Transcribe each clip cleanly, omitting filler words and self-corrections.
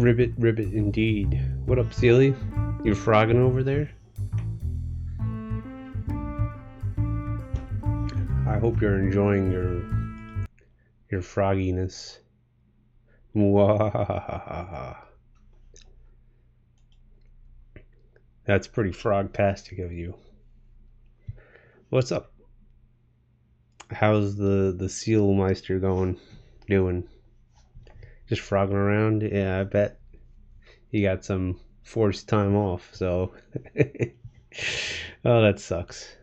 Ribbit indeed. What up, Sealy? You frogging over there? I hope you're enjoying your frogginess. Mwahahaha. That's pretty frogtastic of you. What's up? How's the seal meister doing? Just frogging around? Yeah, I bet he got some forced time off, so oh, that sucks.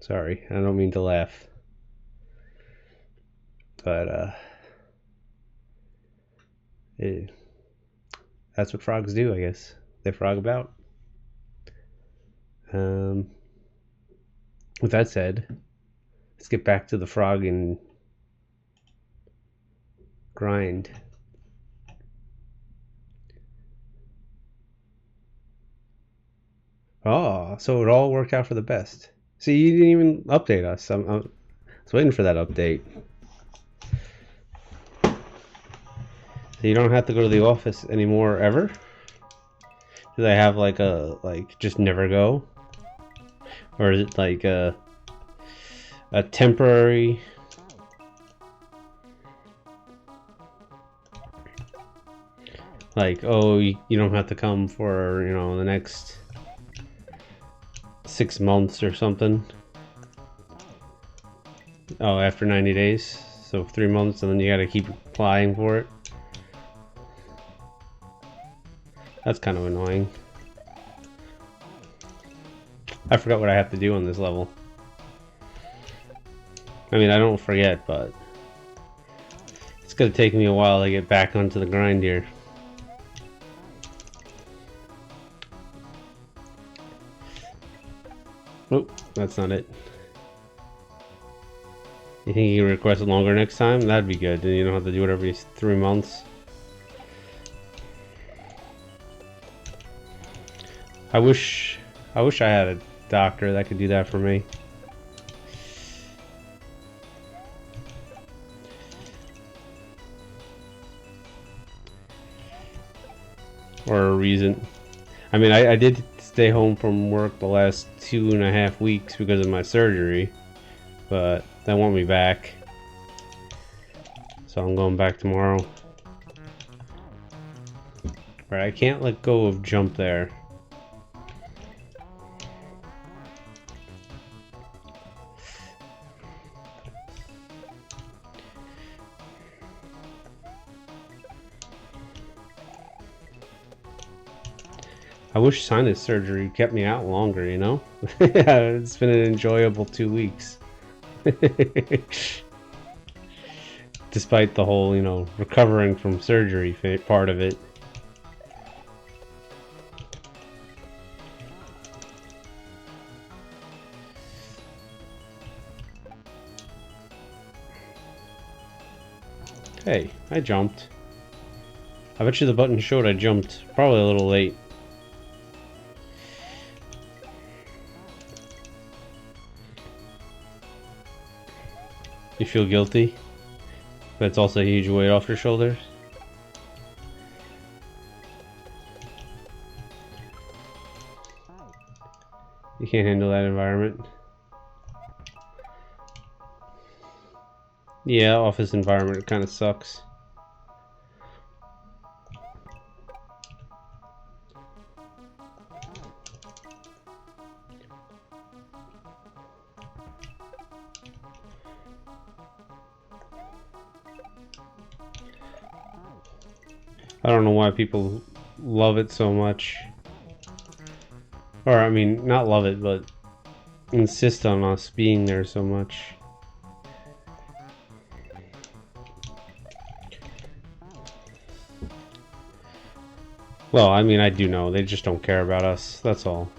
Sorry, I don't mean to laugh. But that's what frogs do, I guess. They frog about. With that said, let's get back to the frog and grind. Oh, so it all worked out for the best. See, you didn't even update us. I was waiting for that update. So you don't have to go to the office anymore ever? Do they have like just never go? Or is it like a temporary... Like, oh, you don't have to come for, the next 6 months or something. Oh, after 90 days. So 3 months, and then you gotta keep applying for it. That's kind of annoying. I forgot what I have to do on this level. I mean, I don't forget, but it's gonna take me a while to get back onto the grind here. Oh, that's not it. You think you can request it longer next time? That'd be good. Then you don't have to do it every 3 months. I wish I had a doctor that could do that for me. Or a reason. I mean, I did stay home from work the last 2.5 weeks because of my surgery, but they want me back, so I'm going back tomorrow. Alright, I can't let go of jump there. I wish sinus surgery kept me out longer, you know? It's been an enjoyable 2 weeks. Despite the whole, recovering from surgery part of it. Hey, I jumped. I bet you the button showed I jumped. Probably a little late. You feel guilty? But it's also a huge weight off your shoulders? You can't handle that environment? Yeah, office environment kind of sucks. I don't know why people love it so much. Or, I mean, not love it, but insist on us being there so much. Well, I mean, I do know. They just don't care about us. That's all.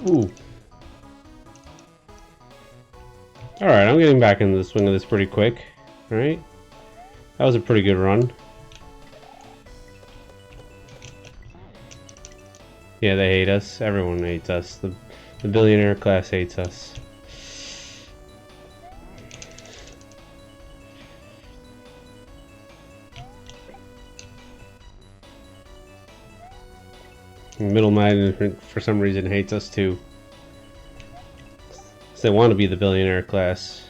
Ooh. Alright, I'm getting back into the swing of this pretty quick. Alright. That was a pretty good run. Yeah, they hate us. Everyone hates us. The billionaire class hates us. Middle management, for some reason, hates us too. So they want to be the billionaire class.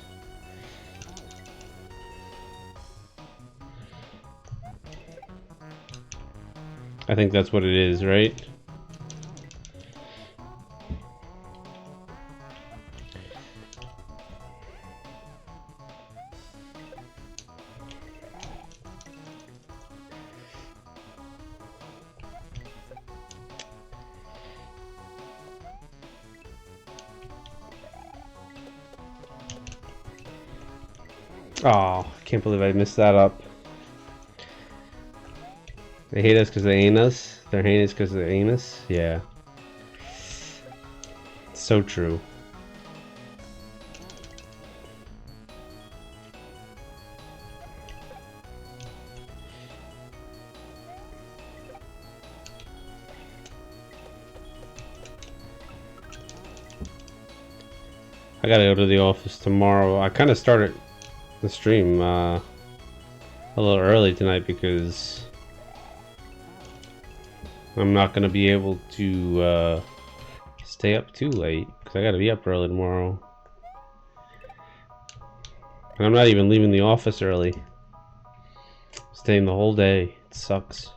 I think that's what it is, right? Oh, I can't believe I messed that up. They hate us because they ain't us. They're hating us because they ain't us. Yeah. So true. I gotta go to the office tomorrow. I kind of started the stream a little early tonight because I'm not gonna be able to stay up too late because I gotta be up early tomorrow. And I'm not even leaving the office early. Staying the whole day. It sucks.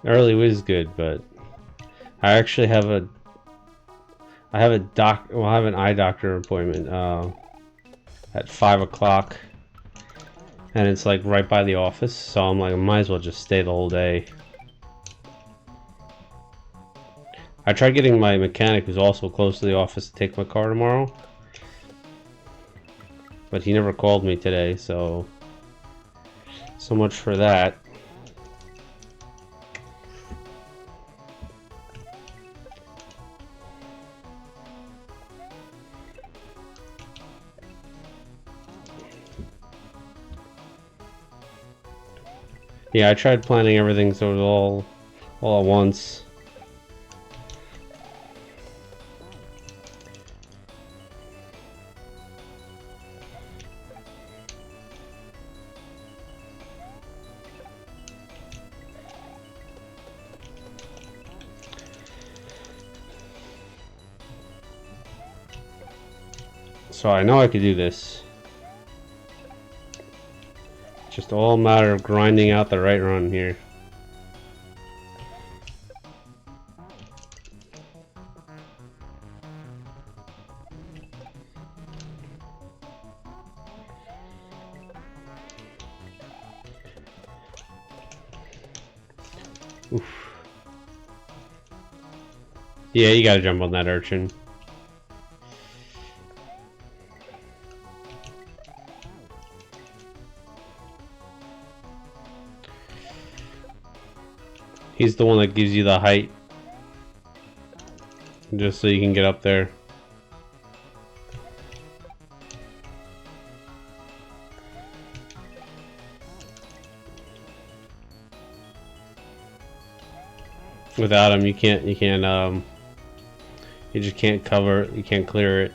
Early is good, but I actually have an eye doctor appointment at 5 o'clock, and it's like right by the office, so I'm like, I might as well just stay the whole day. I tried getting my mechanic, who's also close to the office, to take my car tomorrow, but he never called me today, so much for that. Yeah, I tried planning everything so it was all at once. So I know I could do this. Just all a matter of grinding out the right run here. Oof. Yeah, you gotta jump on that urchin. He's the one that gives you the height, just so you can get up there. Without him, you just can't cover it, you can't clear it.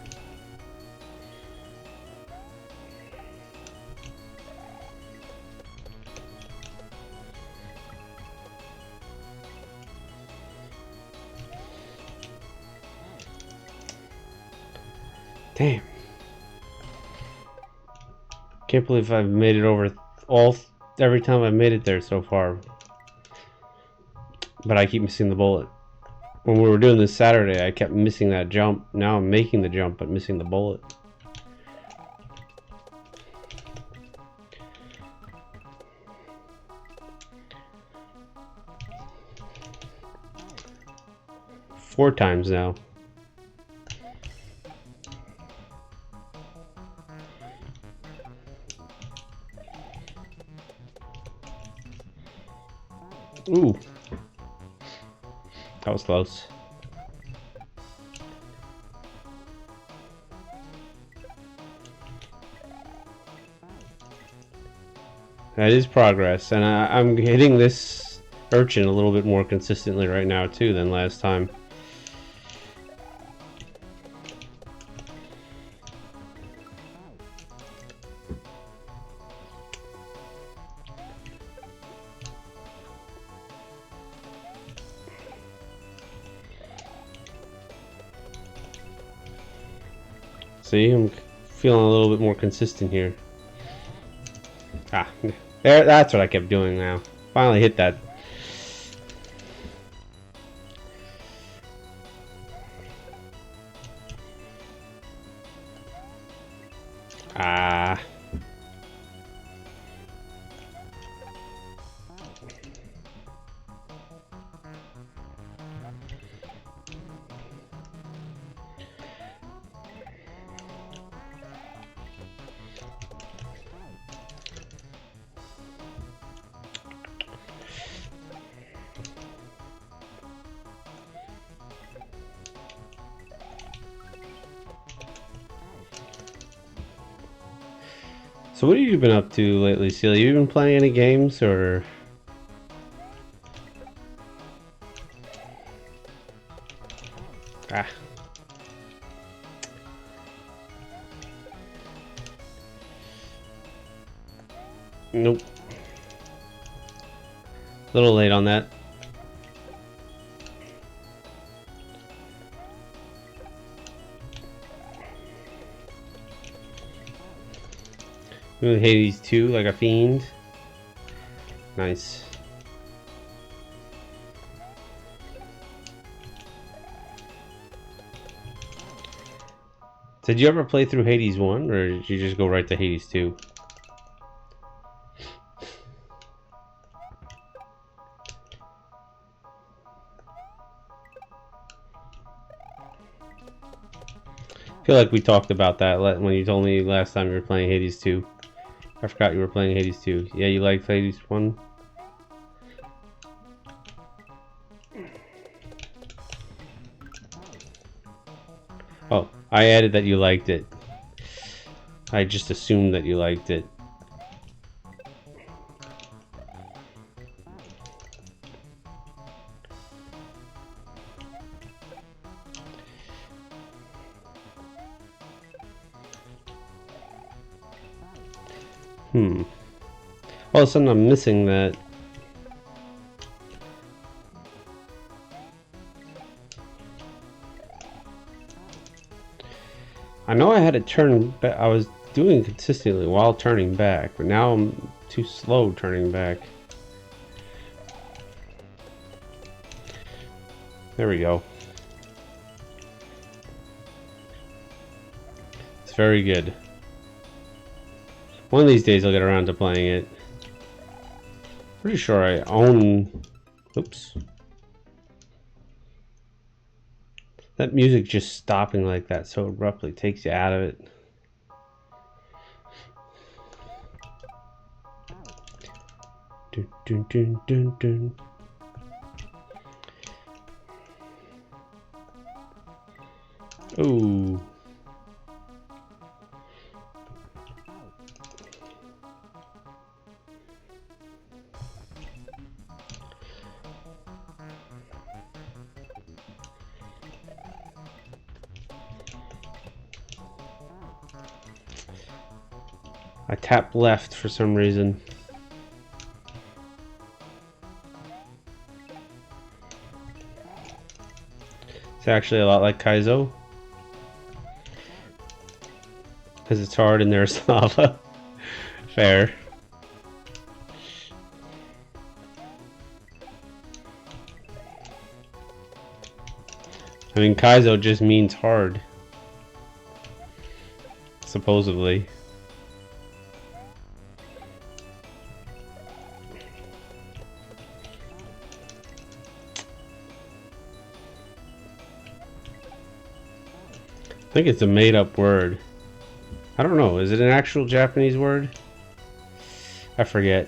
Damn. Can't believe I've made it over every time I've made it there so far. But I keep missing the bullet. When we were doing this Saturday, I kept missing that jump. Now I'm making the jump, but missing the bullet. Four times now. Ooh. That was close. That is progress, and I'm hitting this urchin a little bit more consistently right now too than last time. See, I'm feeling a little bit more consistent here. Ah, there, that's what I kept doing now. Finally hit that. Ah. So what have you been up to lately, Celia? You been playing any games, or? Ah. Nope. A little late on that. Hades 2 like a fiend. Nice. Did you ever play through Hades 1, or did you just go right to Hades 2? I feel like we talked about that when you told me last time you were playing Hades 2. I forgot you were playing Hades 2. Yeah, you liked Hades 1? Oh, I added that you liked it. I just assumed that you liked it. All of a sudden I'm missing that. I know I had to turn back. I was doing consistently while turning back, but now I'm too slow turning back. There we go. It's very good. One of these days I'll get around to playing it. Pretty sure I own... Oops. That music just stopping like that so abruptly takes you out of it. Dun, dun, dun, dun, dun. Ooh. I tapped left for some reason. It's actually a lot like Kaizo, because it's hard and there's lava. Fair. I mean, Kaizo just means hard, supposedly. I think it's a made-up word. I don't know. Is it an actual Japanese word? I forget.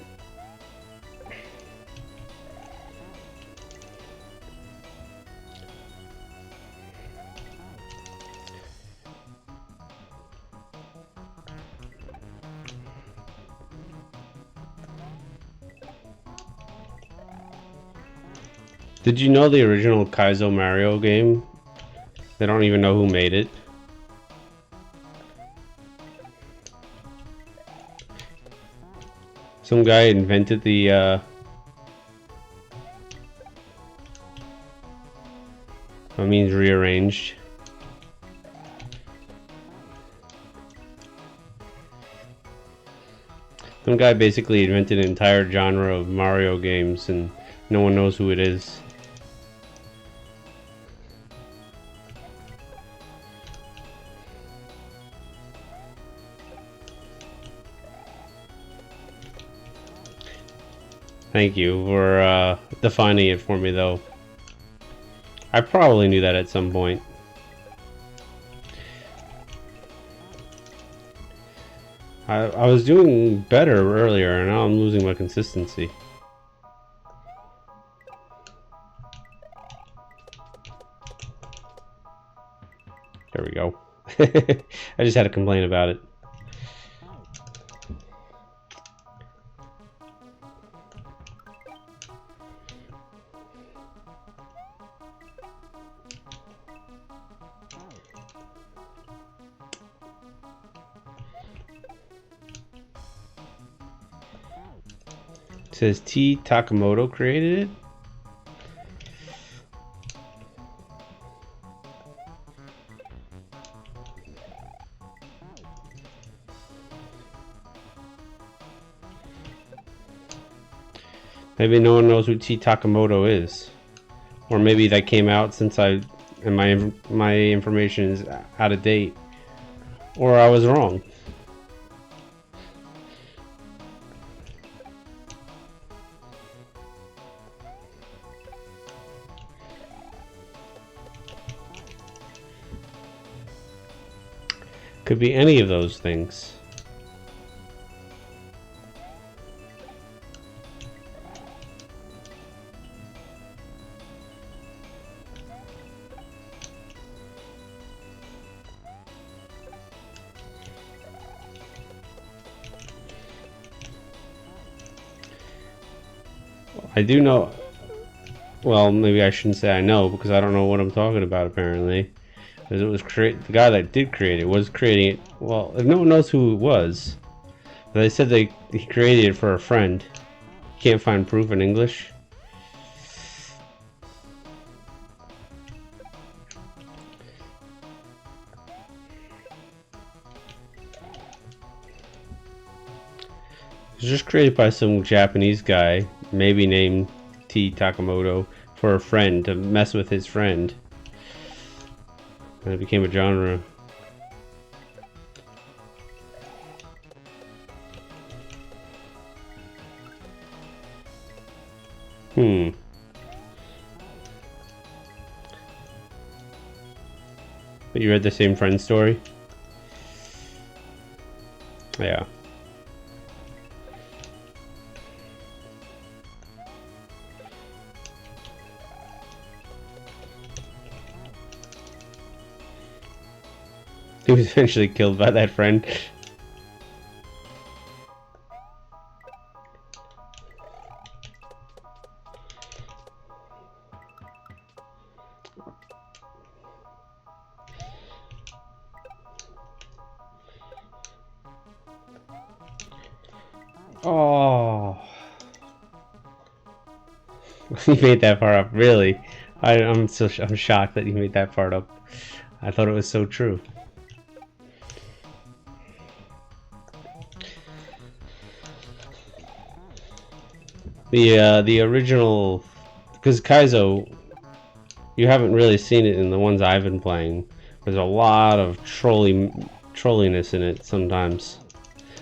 Did you know the original Kaizo Mario game? They don't even know who made it. Some guy invented the that means rearranged. Some guy basically invented an entire genre of Mario games and no one knows who it is. Thank you for defining it for me, though. I probably knew that at some point. I was doing better earlier, and now I'm losing my consistency. There we go. I just had to complain about it. It says T. Takamoto created it. Maybe no one knows who T. Takamoto is, or maybe that came out since and my information is out of date, or I was wrong. Could be any of those things. I do know. Well, maybe I shouldn't say I know because I don't know what I'm talking about apparently. Because it was the guy that did create it was creating it. Well, if no one knows who it was, they said he created it for a friend. Can't find proof in English. It was just created by some Japanese guy, maybe named T. Takamoto, for a friend to mess with his friend. And it became a genre. But you read the same friend story? Yeah. He was eventually killed by that friend. Oh. He made that part up, really. I'm shocked that you made that part up. I thought it was so true. The original, because Kaizo, you haven't really seen it in the ones I've been playing. There's a lot of trolliness in it sometimes.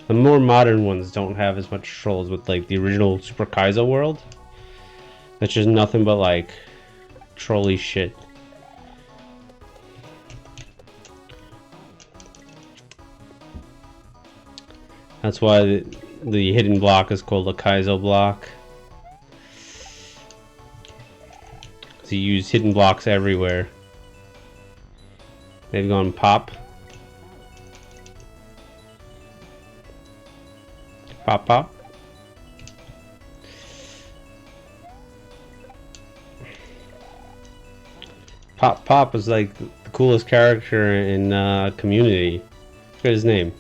The more modern ones don't have as much trolls with like the original Super Kaizo world. That's just nothing but like trolly shit. That's why the hidden block is called a Kaizo block. So you use hidden blocks everywhere. They've gone pop. Pop, pop. Pop is like the coolest character in Community. Look at his name.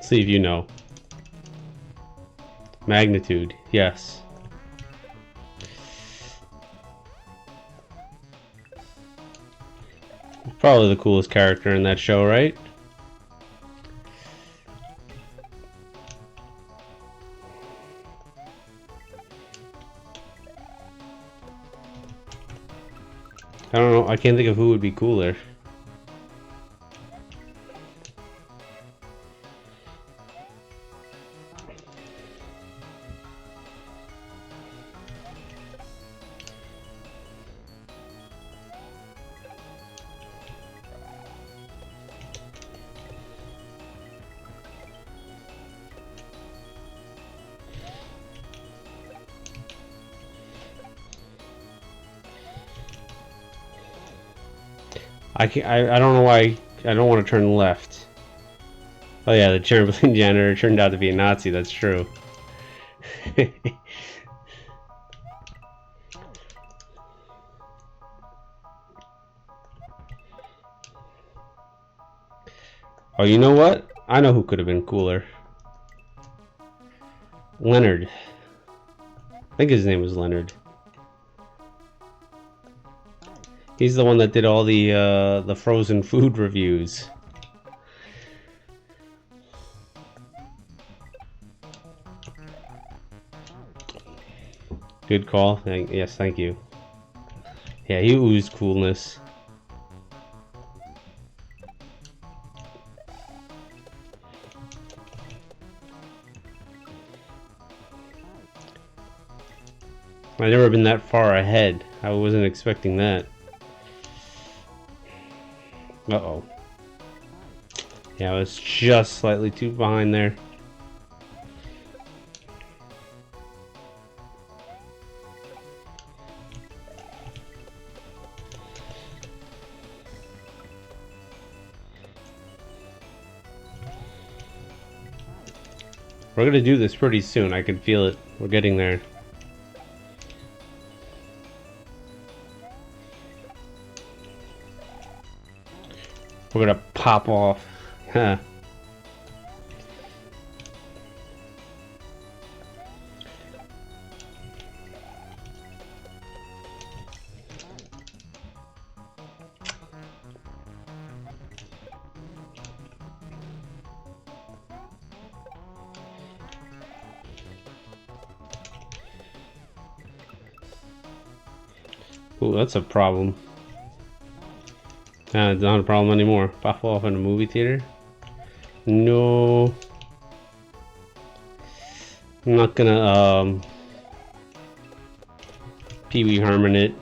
See if you know. Magnitude, yes. Probably the coolest character in that show, right? I don't know, I can't think of who would be cooler. I don't know why I don't want to turn left. Oh yeah, the Chamberlain janitor turned out to be a Nazi, that's true. Oh, you know what? I know who could have been cooler. Leonard. I think his name was Leonard. He's the one that did all the frozen food reviews. Good call. Yes, thank you. Yeah, he oozed coolness. I've never been that far ahead. I wasn't expecting that. Uh-oh. Yeah, I was just slightly too behind there. We're gonna do this pretty soon. I can feel it. We're getting there. We're gonna pop off. Huh. Ooh, that's a problem. It's not a problem anymore. Pop off in a movie theater? No. I'm not gonna, Pee Wee Herman it.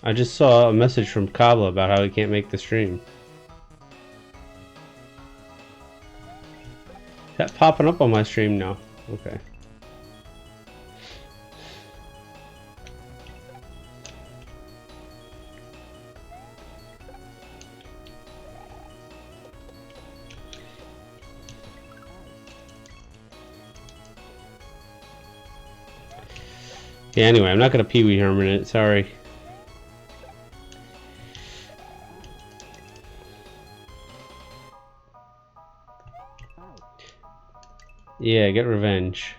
I just saw a message from Kabla about how he can't make the stream. Is that popping up on my stream now? Okay. Yeah, anyway, I'm not gonna Pee Wee Herman it, sorry. Yeah, get revenge.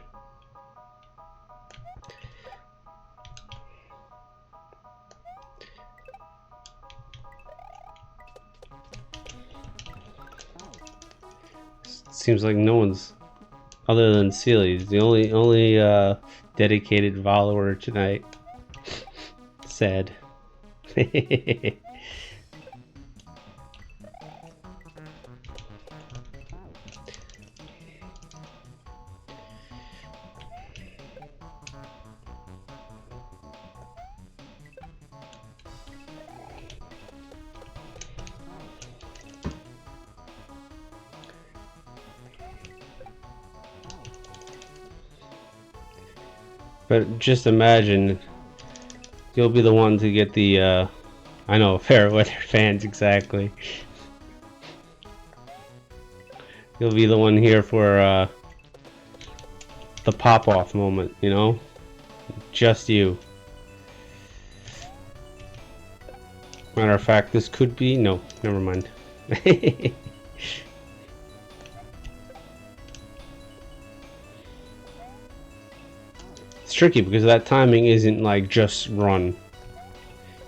Seems like no one's other than Sealy's the only dedicated follower tonight. Sad. But just imagine, you'll be the one to get the, I know, fair weather fans, exactly. You'll be the one here for the pop-off moment, you know? Just you. Matter of fact, this could be... No, never mind. It's tricky because that timing isn't like just run.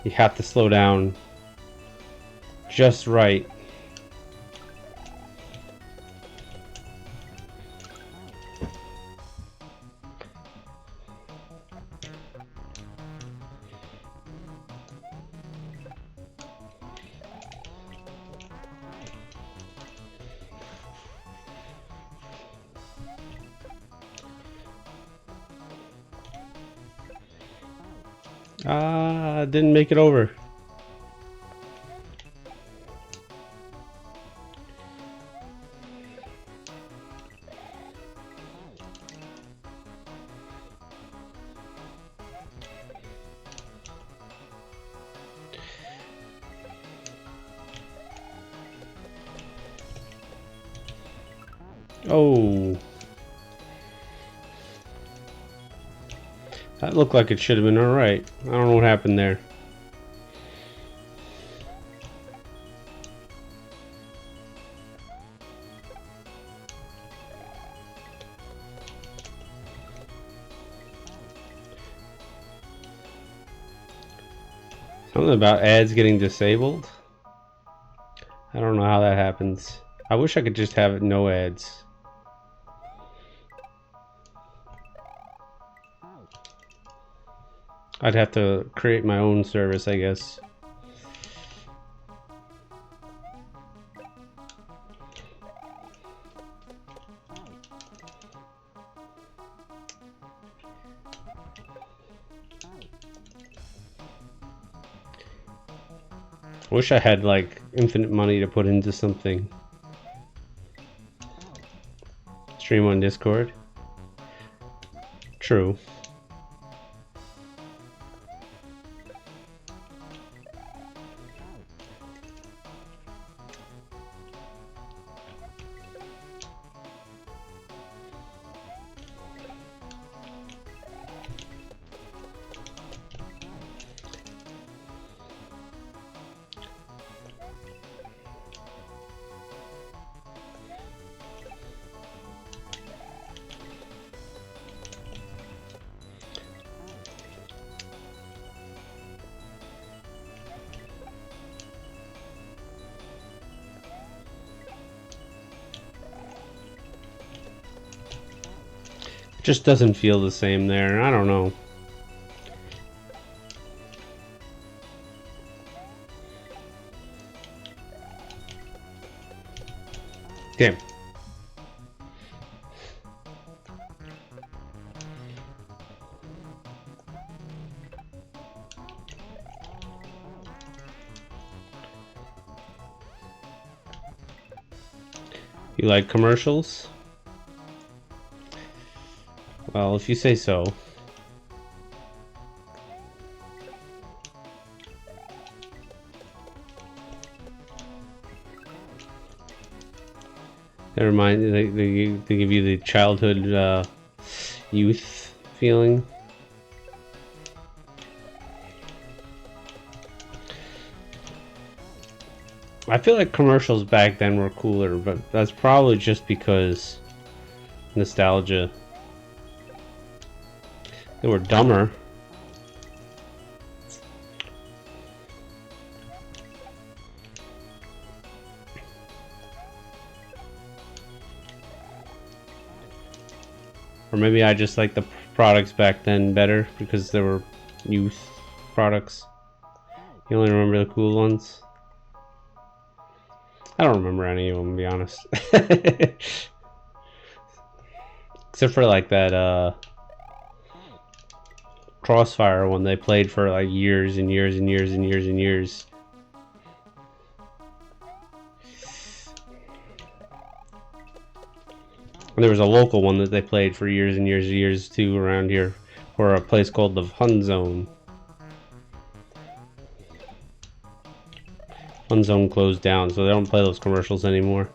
You have to slow down just right. Ah, didn't make it over. Oh. That looked like it should have been alright. I don't know what happened there. Something about ads getting disabled? I don't know how that happens. I wish I could just have it no ads. I'd have to create my own service, I guess. I wish I had like infinite money to put into something. Stream on Discord. True. Just doesn't feel the same there. I don't know. Damn. You like commercials? Well, if you say so. Never mind, they give you the childhood, youth feeling. I feel like commercials back then were cooler, but that's probably just because nostalgia. They were dumber. Or maybe I just like the products back then better because they were youth products. You only remember the cool ones? I don't remember any of them, to be honest. Except for like that Crossfire one they played for like years and years and years and years and years. And there was a local one that they played for years and years and years too around here, for a place called the Fun Zone. Fun Zone closed down, so they don't play those commercials anymore.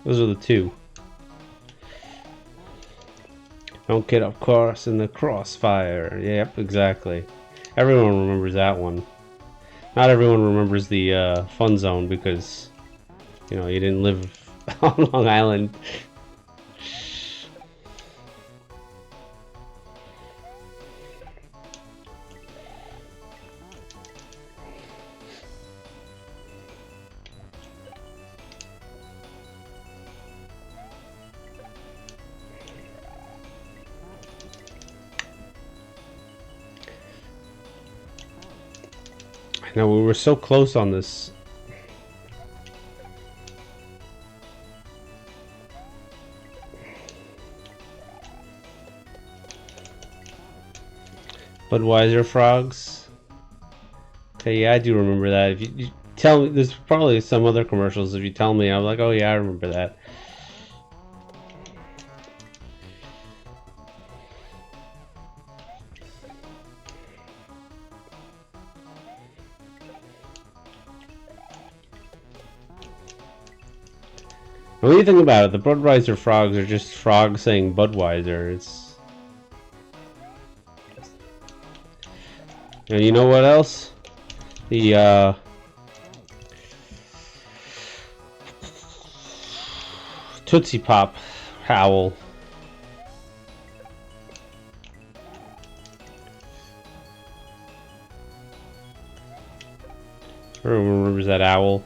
Those are the two. Don't get up caught in the crossfire. Yep, exactly. Everyone remembers that one. Not everyone remembers the fun zone because, you know, you didn't live on Long Island. I know, we were so close on this. Budweiser frogs. Okay, yeah, I do remember that. If you tell me, there's probably some other commercials. If you tell me, I'm like, oh yeah, I remember that. When you think about it, the Budweiser frogs are just frogs saying Budweiser. It's, and you know what else? The Tootsie Pop howl. Everyone remembers that owl.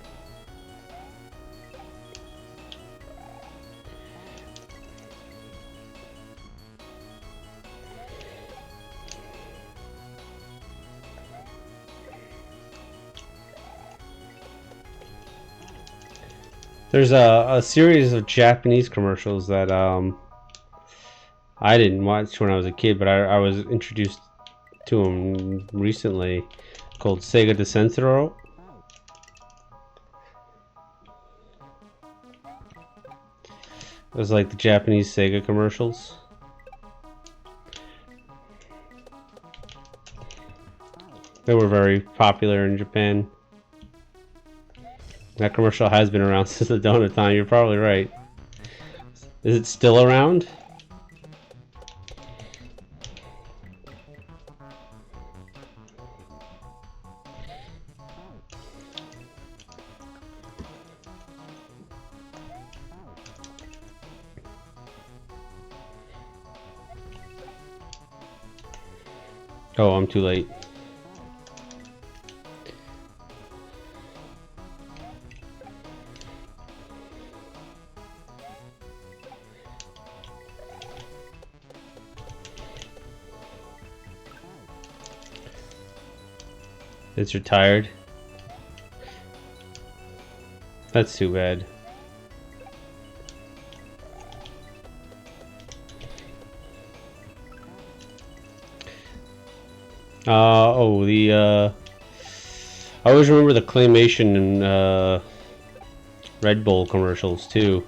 There's a series of Japanese commercials that I didn't watch when I was a kid, but I was introduced to them recently, called Sega de Sensoro. It was like the Japanese Sega commercials. They were very popular in Japan. That commercial has been around since the dawn of time. You're probably right. Is it still around? Oh, I'm too late. It's retired. That's too bad. I always remember the claymation and Red Bull commercials too.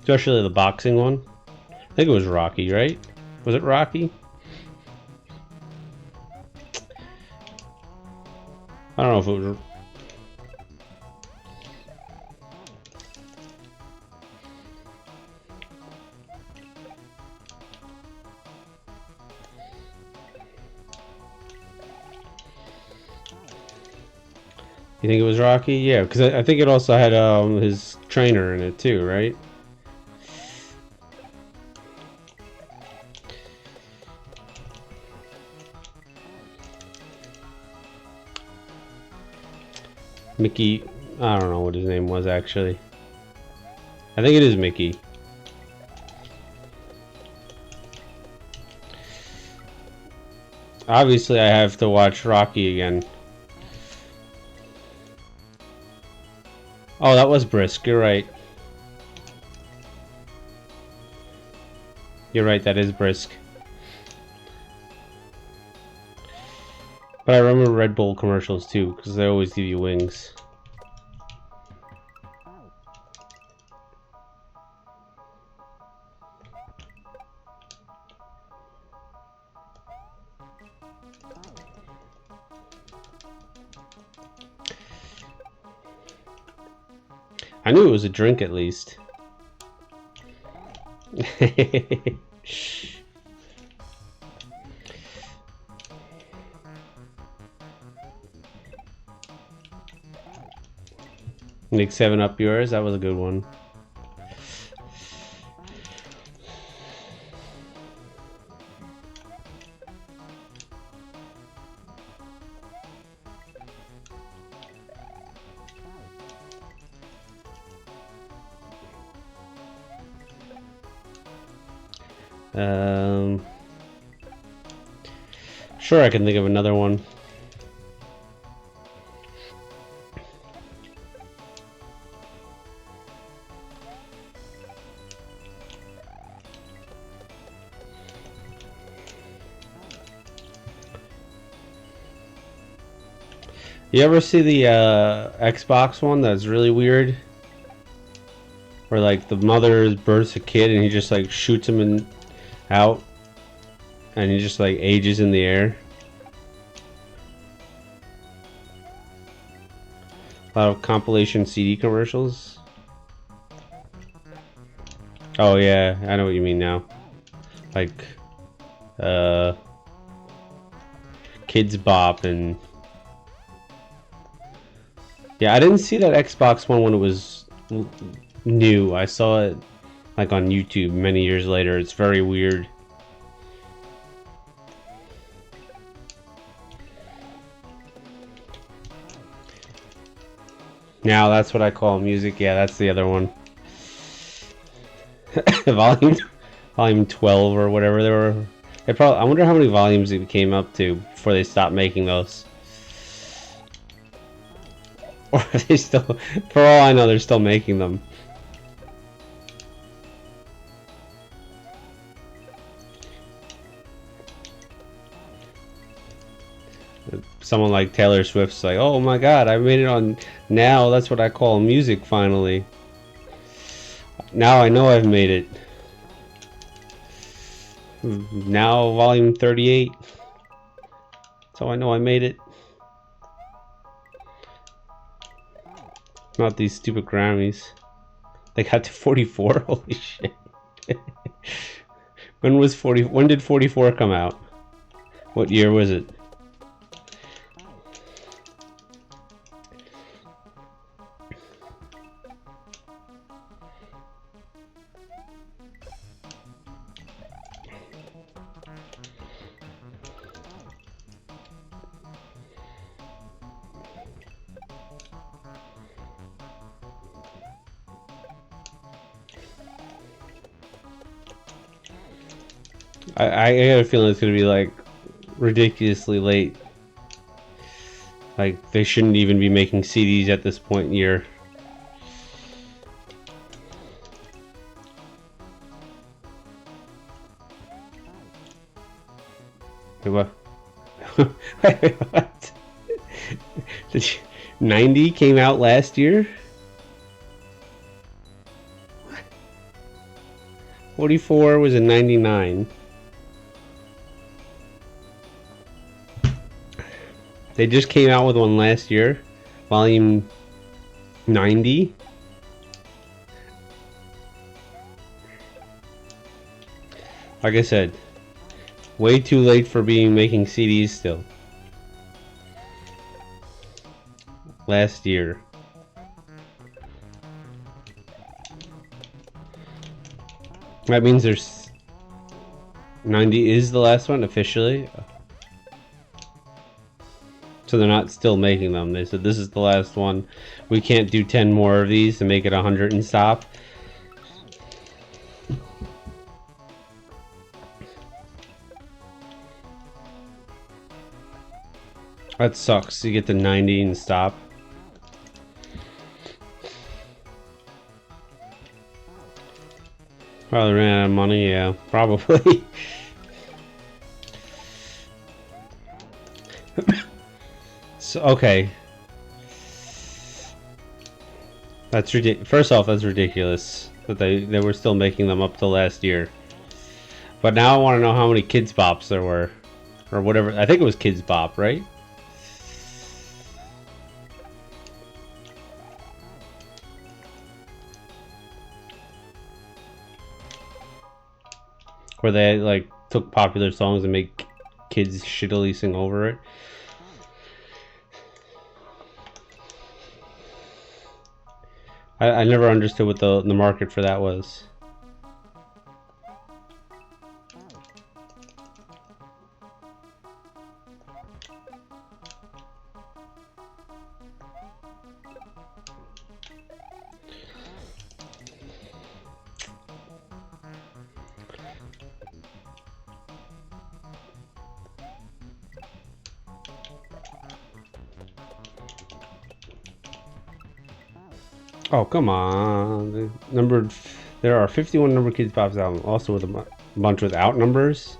Especially the boxing one. I think it was Rocky, right? Was it Rocky? I don't know if it was. You think it was Rocky? Yeah, because I think it also had his trainer in it too, right? Mickey, I don't know what his name was actually. I think it is Mickey. Obviously, I have to watch Rocky again. Oh, that was Brisk. You're right. You're right, that is Brisk. But I remember Red Bull commercials too, because they always give you wings. I knew it was a drink at least. Nick 7 up yours. That was a good one. Sure, I can think of another one. You ever see the Xbox one that's really weird? Where like the mother births a kid and he just like shoots him out and he just like ages in the air. A lot of compilation CD commercials. Oh yeah, I know what you mean now. Like Kids Bop and yeah, I didn't see that Xbox one when it was new. I saw it like on YouTube many years later. It's very weird. Now that's what I call music. Yeah, that's the other one. volume 12 or whatever they were. I wonder how many volumes it came up to before they stopped making those. Or are they still, for all I know, they're still making them. Someone like Taylor Swift's like, oh my god, I made it on now. That's what I call music finally. Now I know I've made it. Now volume 38. So I know I made it. Not these stupid Grammys. They got to 44. Holy shit. When did 44 come out? What year was it? I got a feeling it's gonna be like ridiculously late. Like they shouldn't even be making CDs at this point in year. Wait, what? Wait, what? 90 came out last year? 44 was in 99. They just came out with one last year, volume 90. Like I said, way too late for making CDs still. Last year. That means there's 90 is the last one officially. So they're not still making them. They said this is the last one. We can't do 10 more of these to make it 100 and stop. That sucks. You get to 90 and stop. Probably ran out of money, yeah, probably. So, okay. That's ridiculous. First off, that's ridiculous that they were still making them up till last year. But now I want to know how many Kids Bops there were. Or whatever. I think it was Kids Bop, right? where they like took popular songs and make kids shittily sing over it. I never understood what the market for that was. Oh, come on. There are 51 number Kids Pop's album, also with a bunch without numbers.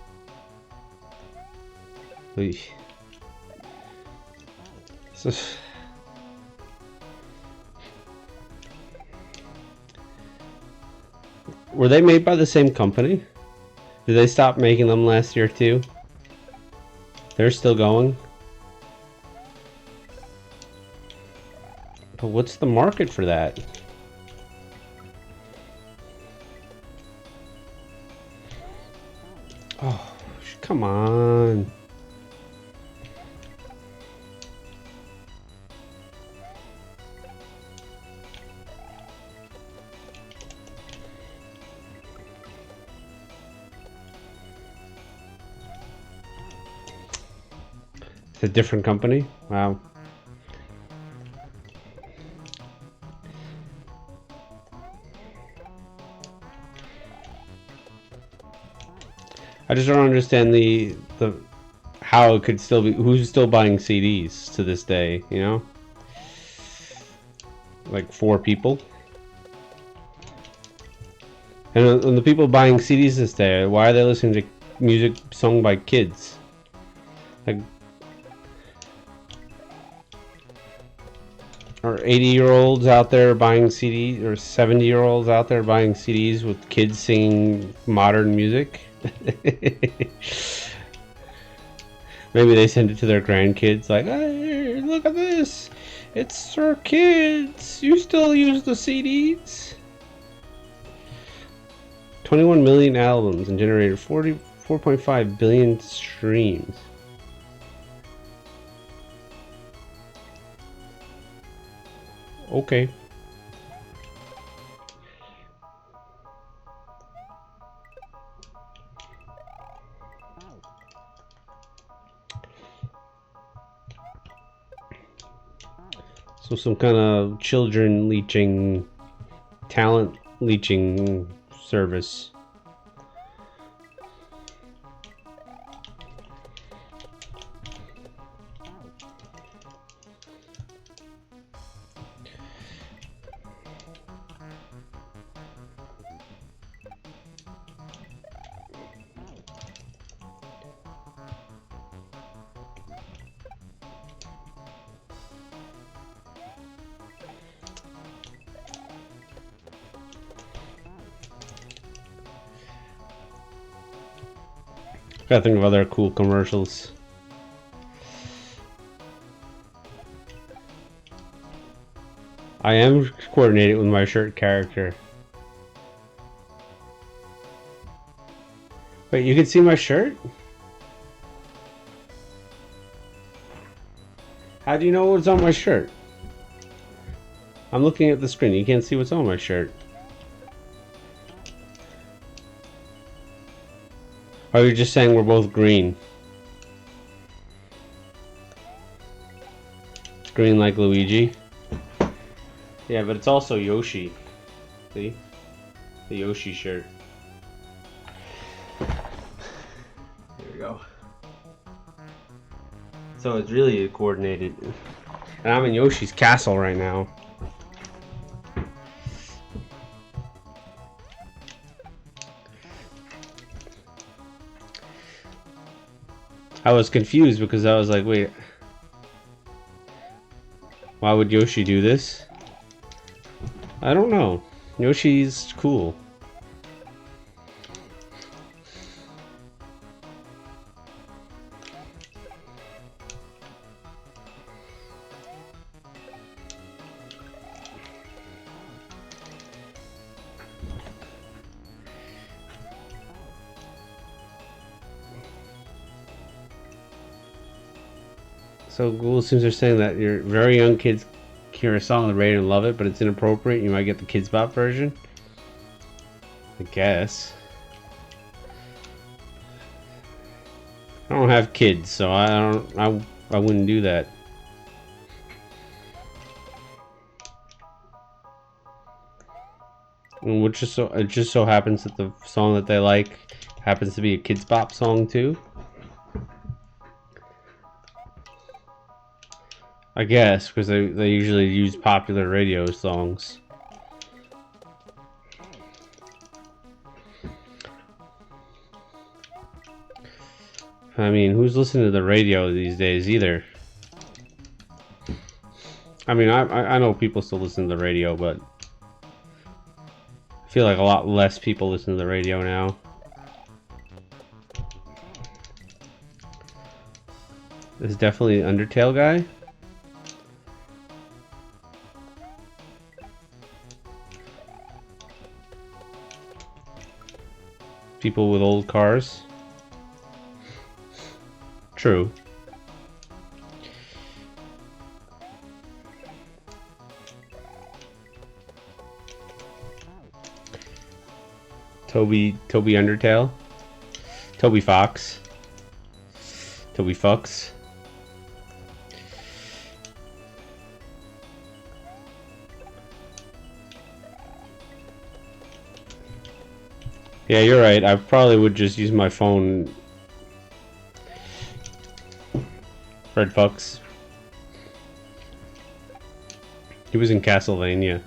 So, were they made by the same company? Did they stop making them last year too? They're still going? But what's the market for that? Oh, come on. It's a different company? Wow. I just don't understand the how it could still be, who's still buying CDs to this day, you know? Like 4 people. And the people buying CDs this day, why are they listening to music sung by kids? Like, are 80-year-olds out there buying CDs, or 70-year-olds out there buying CDs with kids singing modern music? Maybe they send it to their grandkids, like, hey, look at this! It's for kids! You still use the CDs? 21 million albums and generated 44.5 billion streams. Okay. So some kind of children leeching, talent leeching service. Gotta think of other cool commercials. I am coordinated with my shirt character. Wait, you can see my shirt? How do you know what's on my shirt? I'm looking at the screen. You can't see what's on my shirt. Or are you just saying we're both green? Green like Luigi? Yeah, but it's also Yoshi. See? The Yoshi shirt. There we go. So it's really coordinated. And I'm in Yoshi's castle right now. I was confused because I was like, wait, why would Yoshi do this? I don't know. Yoshi's cool. So Google seems they're saying that your very young kids hear a song on the radio and love it, but it's inappropriate. You might get the Kids Bop version. I guess. I don't have kids, so I wouldn't do that. And it just so happens that the song that they like happens to be a Kids Bop song too. I guess because they usually use popular radio songs. I mean, who's listening to the radio these days either? I mean, I know people still listen to the radio, but I feel like a lot less people listen to the radio now. This is definitely an Undertale guy. People with old cars. True. Toby Undertale. Toby Fox. Toby Fucks. Yeah, you're right. I probably would just use my phone. Fred Fucks. He was in Castlevania.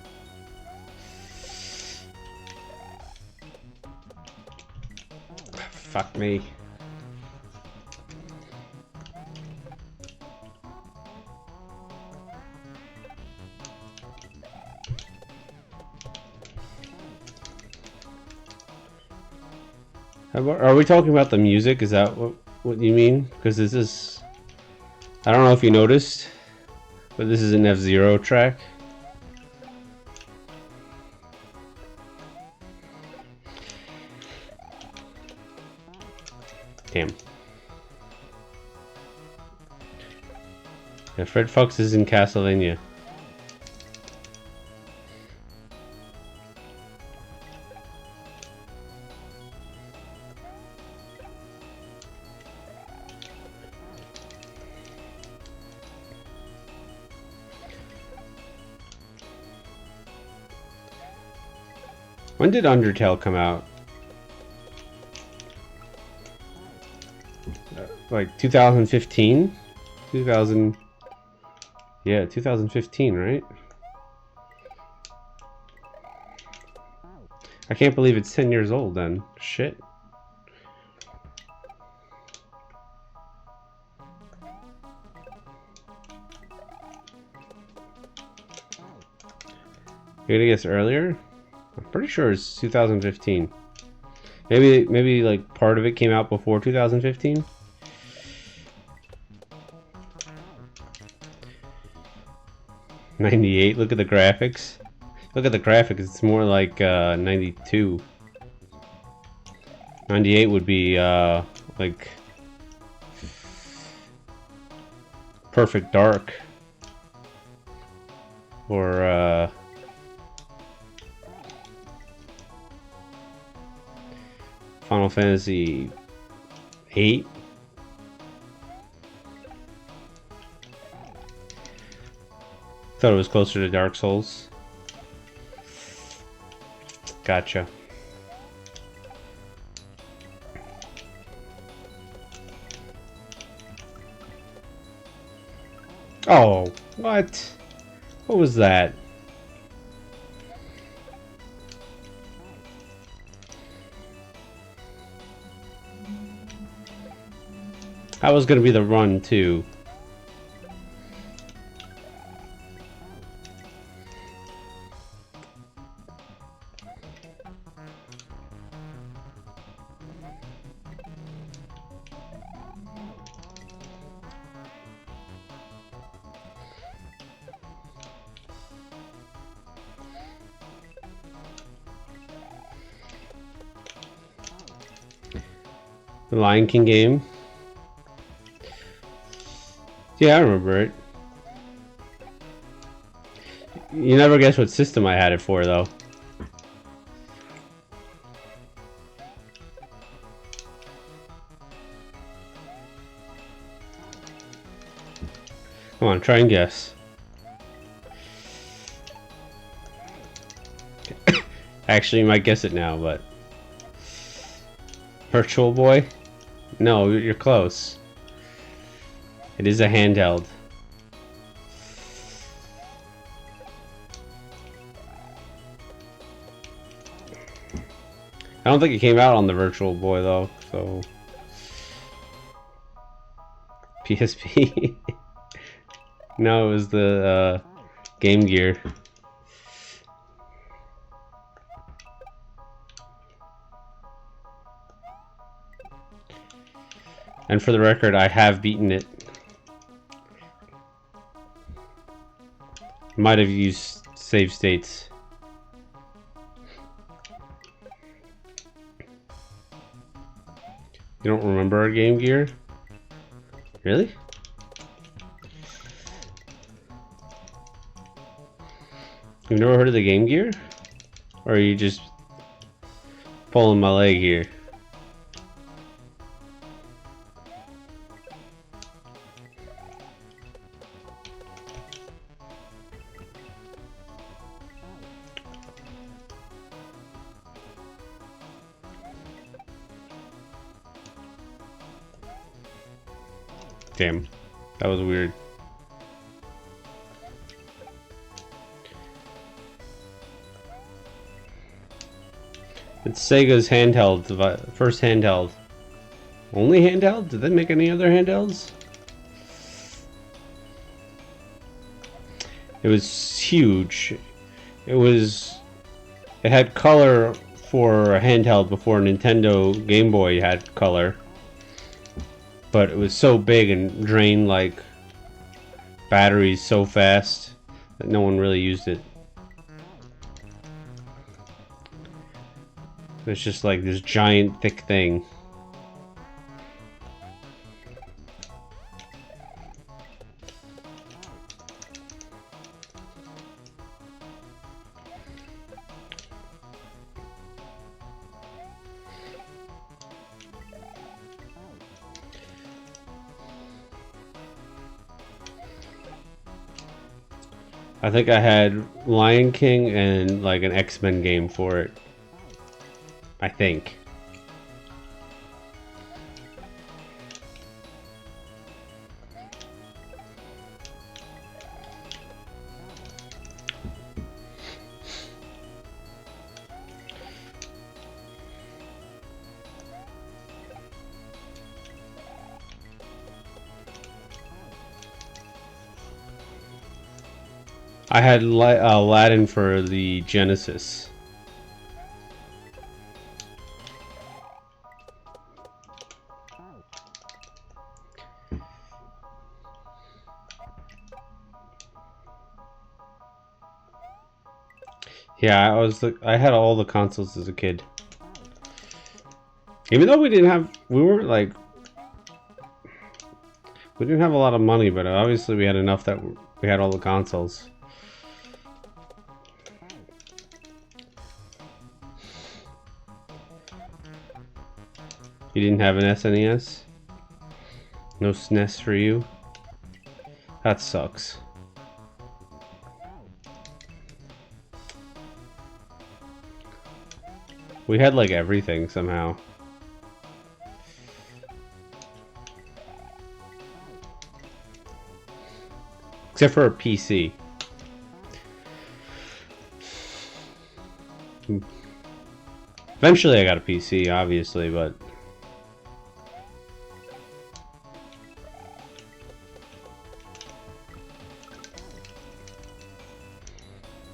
Fuck me. Are we talking about the music? Is that what you mean? Because this is... I don't know if you noticed, but this is an F-Zero track. Damn. Yeah, Fred Fox is in Castlevania. When did Undertale come out? Like 2015? 2000... Yeah, 2015, right? I can't believe it's 10 years old then. Shit. You're gonna guess earlier? I'm pretty sure it's 2015. Maybe like part of it came out before 2015. '98. Look at the graphics. Look at the graphics. It's more like 92. 98 would be like Perfect Dark or Final Fantasy 8. Thought it was closer to Dark Souls. Gotcha. Oh, what? What was that? That was gonna be the run too. The Lion King game. Yeah, I remember it. You never guess what system I had it for, though. Come on, try and guess. Actually, you might guess it now, but... Virtual Boy? No, you're close. It is a handheld. I don't think it came out on the Virtual Boy, though, so... PSP? No, it was the Game Gear. And for the record, I have beaten it. Might have used save states. You don't remember our Game Gear? Really? You've never heard of the Game Gear? Or are you just pulling my leg here? Damn, that was weird. It's Sega's handheld, first handheld. Only handheld? Did they make any other handhelds? It was huge. It had color for a handheld before Nintendo Game Boy had color. But it was so big and drained like batteries so fast that no one really used it. It's just like this giant thick thing. I think I had Lion King and like an X-Men game for it. I think. I had Aladdin for the Genesis. Yeah, I had all the consoles as a kid. Even though we didn't have a lot of money, but obviously we had enough that we had all the consoles. You didn't have an SNES? No SNES for you? That sucks. We had like everything somehow. Except for a PC. Eventually I got a PC, obviously, but...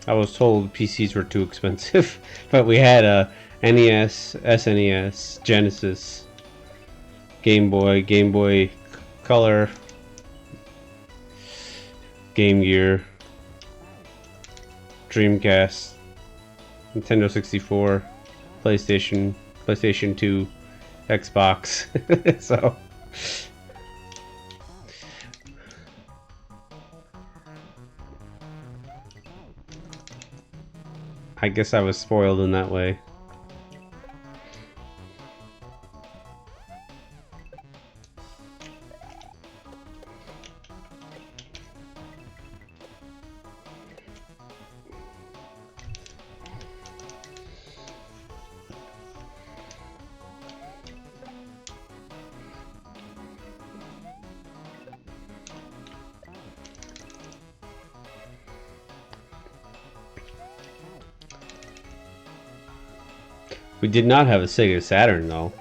I was told PCs were too expensive, but we had a NES, SNES, Genesis, Game Boy Color, Game Gear, Dreamcast, Nintendo 64, PlayStation 2, Xbox. So I guess I was spoiled in that way. We did not have a Sega Saturn though.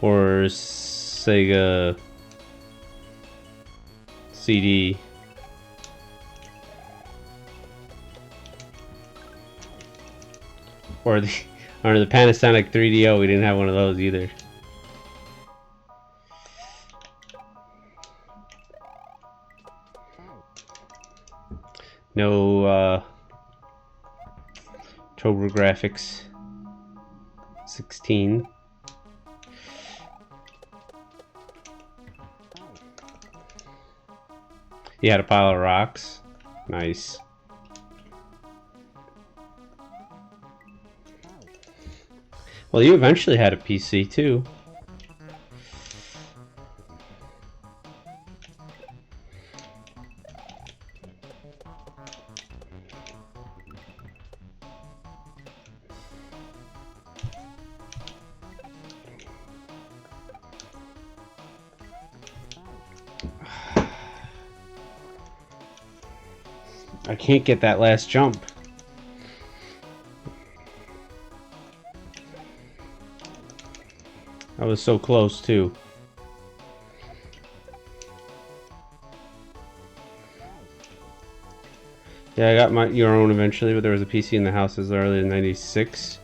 Or Sega CD. Or the Panasonic 3DO, we didn't have one of those either. No TurboGrafx 16. You had a pile of rocks. Nice. Well, you eventually had a PC too. I can't get that last jump. I was so close too. Yeah, I got your own eventually, but there was a PC in the house as early as '96.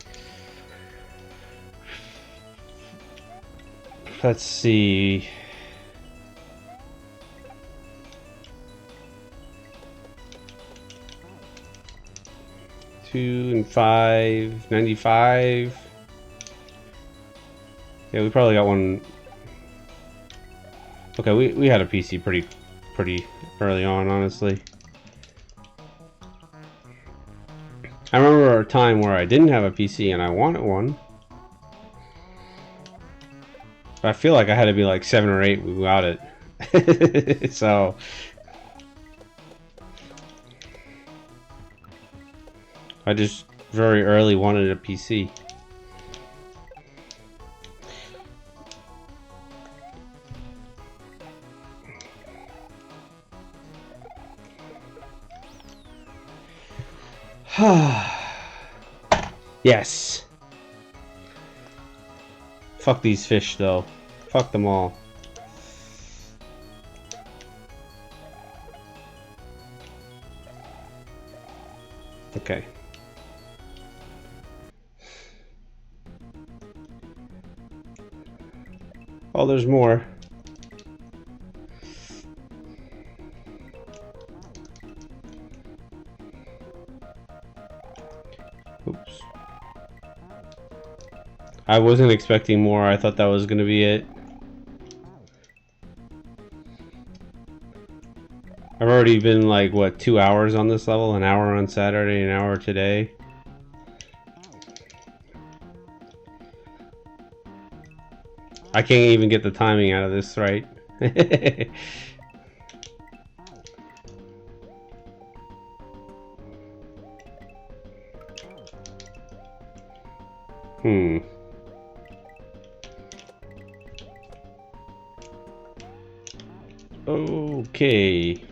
Let's see. $2 and $5, 95. Yeah, we probably got one. Okay, we had a PC pretty early on, honestly. I remember a time where I didn't have a PC and I wanted one. But I feel like I had to be like 7 or 8 without it. So I just very early wanted a PC. Yes. Fuck these fish though. Fuck them all. Okay. Oh, there's more. Oops. I wasn't expecting more. I thought that was gonna be it. I've already been like, what, 2 hours on this level? An hour on Saturday, an hour today. I can't even get the timing out of this right. Okay.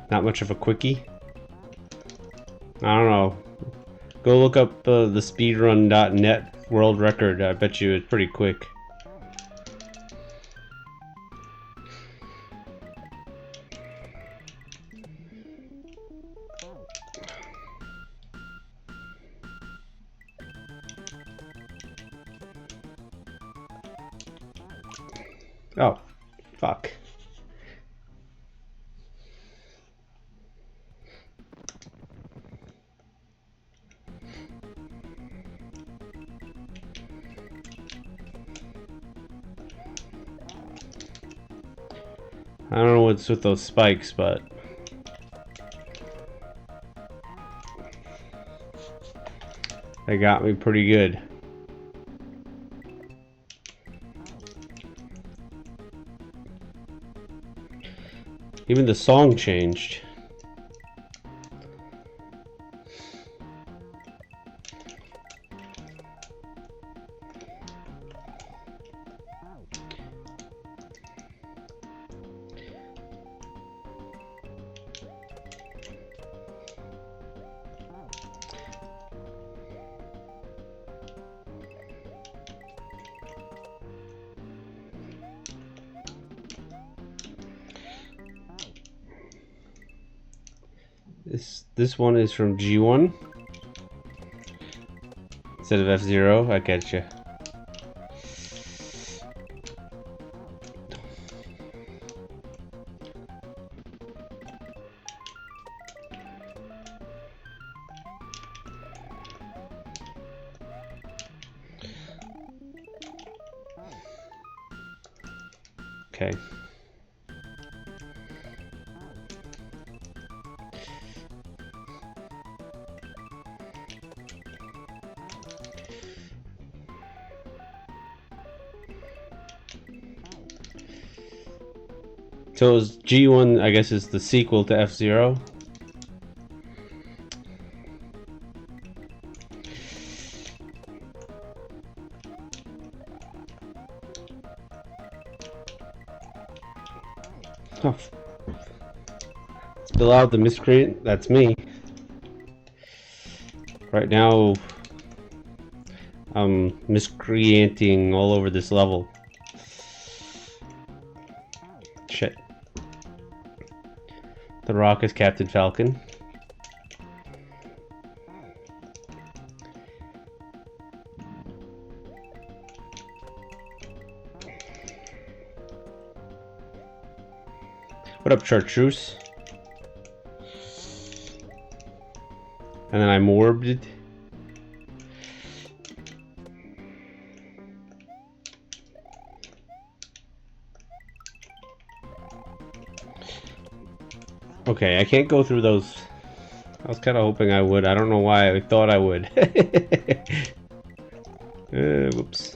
Not much of a quickie. I don't know. Go look up the speedrun.net world record. I bet you it's pretty quick. Oh, fuck. I don't know what's with those spikes, but they got me pretty good. Even the song changed. This one is from G1 instead of F-Zero. I get you. Okay. So is G1, I guess, is the sequel to F-Zero. Oh. Spill out the miscreant. That's me. Right now, I'm miscreanting all over this level. Shit. The Rock is Captain Falcon. What up, Chartreuse? And then I morbed. Okay, I can't go through those. I was kind of hoping I would. I don't know why I thought I would. Whoops.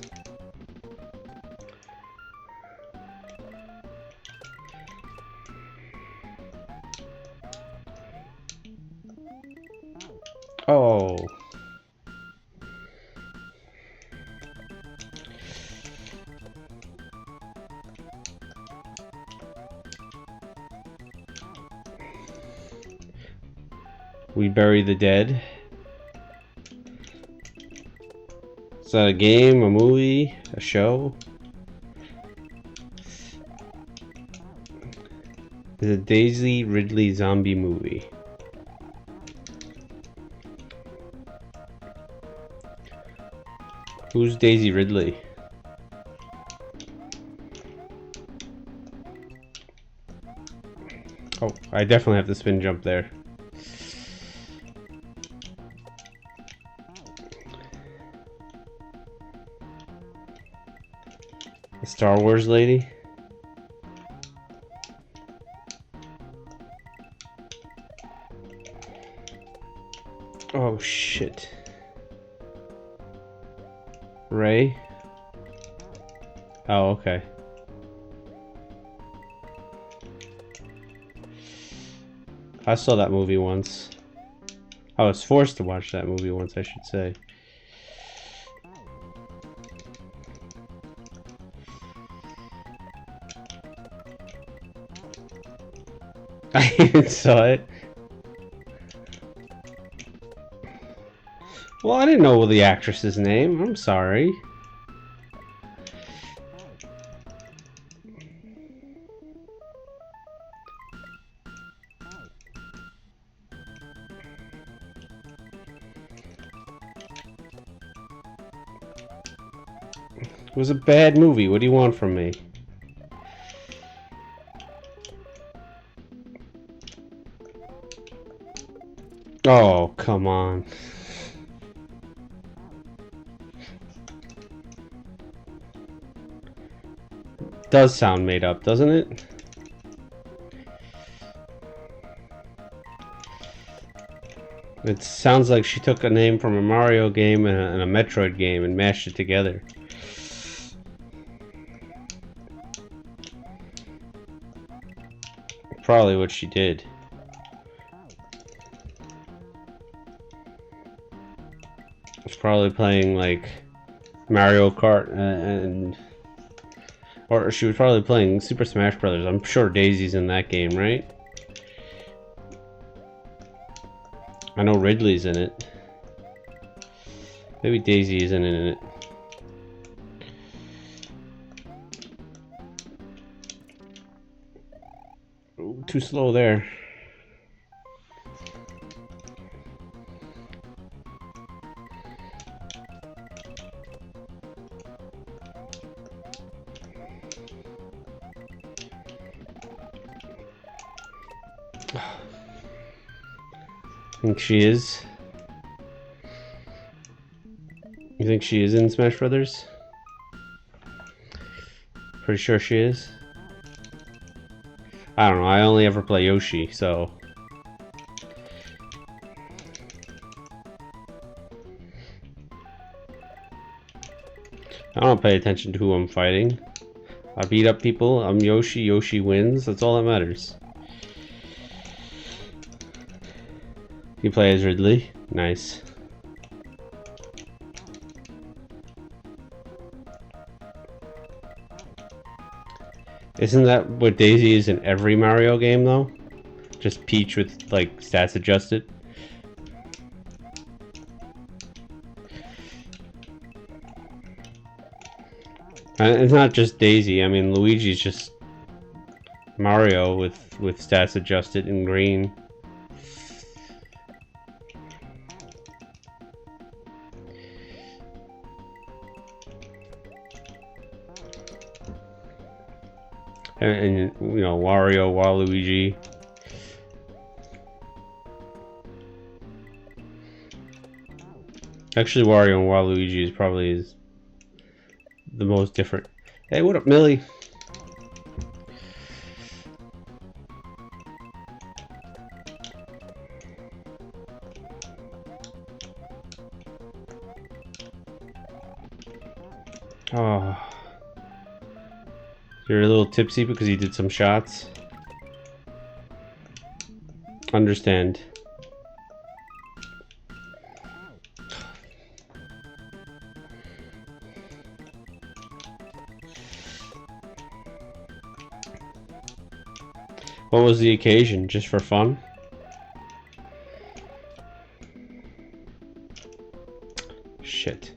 Oh. We Bury the Dead. Is that a game, a movie, a show? It's a Daisy Ridley zombie movie. Who's Daisy Ridley? Oh, I definitely have to spin jump there. The Star Wars lady? Oh shit. Ray? Oh, okay. I saw that movie once. I was forced to watch that movie once, I should say. I even saw it. Well, I didn't know the actress's name. I'm sorry. It was a bad movie. What do you want from me? Oh, come on. Does sound made up, doesn't it? It sounds like she took a name from a Mario game and a Metroid game and mashed it together. Probably what she did. It's probably playing like Mario Kart or she was probably playing Super Smash Brothers. I'm sure Daisy's in that game, right? I know Ridley's in it. Maybe Daisy isn't in it. Ooh, too slow there. Think she is? You think she is in Smash Brothers? Pretty sure she is. I don't know, I only ever play Yoshi, so... I don't pay attention to who I'm fighting. I beat up people, I'm Yoshi, Yoshi wins, that's all that matters. You play as Ridley? Nice. Isn't that what Daisy is in every Mario game, though? Just Peach with, like, stats adjusted? And it's not just Daisy, I mean, Luigi's just Mario with stats adjusted in green. And you know, Wario, Waluigi. Actually, Wario and Waluigi is probably the most different. Hey, what up, Millie? Oh. You're a little tipsy because you did some shots. Understand. What was the occasion? Just for fun? Shit.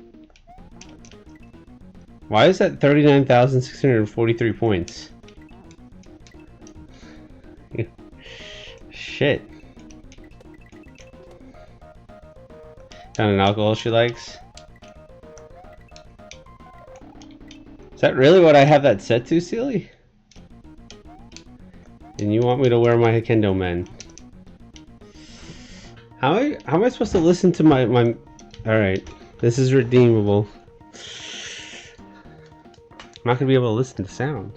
Why is that 39,643 points? Shit. Kind of alcohol she likes? Is that really what I have that set to, Sealy? And you want me to wear my Kendo Men? How am I supposed to listen to my... Alright, this is redeemable. I'm not gonna be able to listen to sound.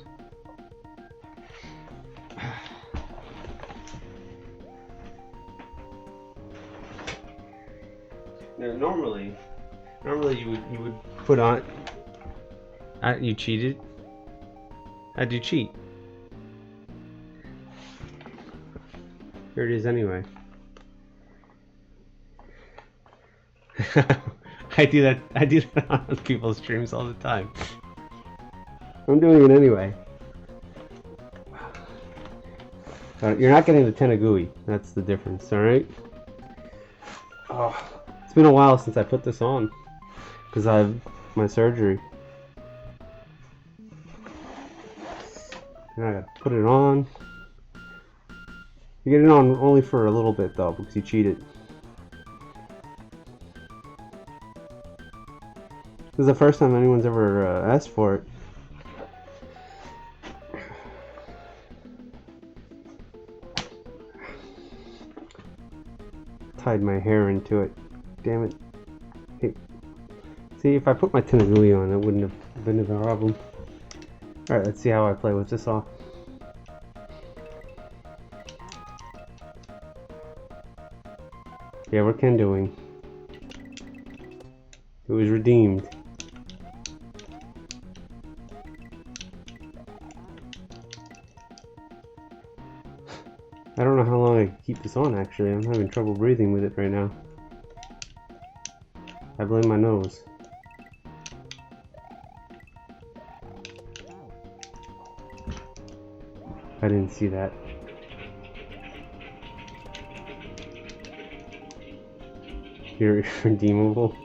Now, normally you would put on. You cheated. How'd you cheat? Here it is anyway. I do that on people's streams all the time. I'm doing it anyway. You're not getting the Tenagui. That's the difference, alright? Oh, it's been a while since I put this on. Because I have my surgery. And I gotta put it on. You get it on only for a little bit though, because you cheated. This is the first time anyone's ever asked for it. Tied my hair into it. Damn it. Hey. See, if I put my Tenagui on, it wouldn't have been a problem. Alright, let's see how I play with this off. Yeah, we're Ken doing. It was redeemed. I don't know how long I can keep this on, actually. I'm having trouble breathing with it right now. I blame my nose. I didn't see that. You're redeemable?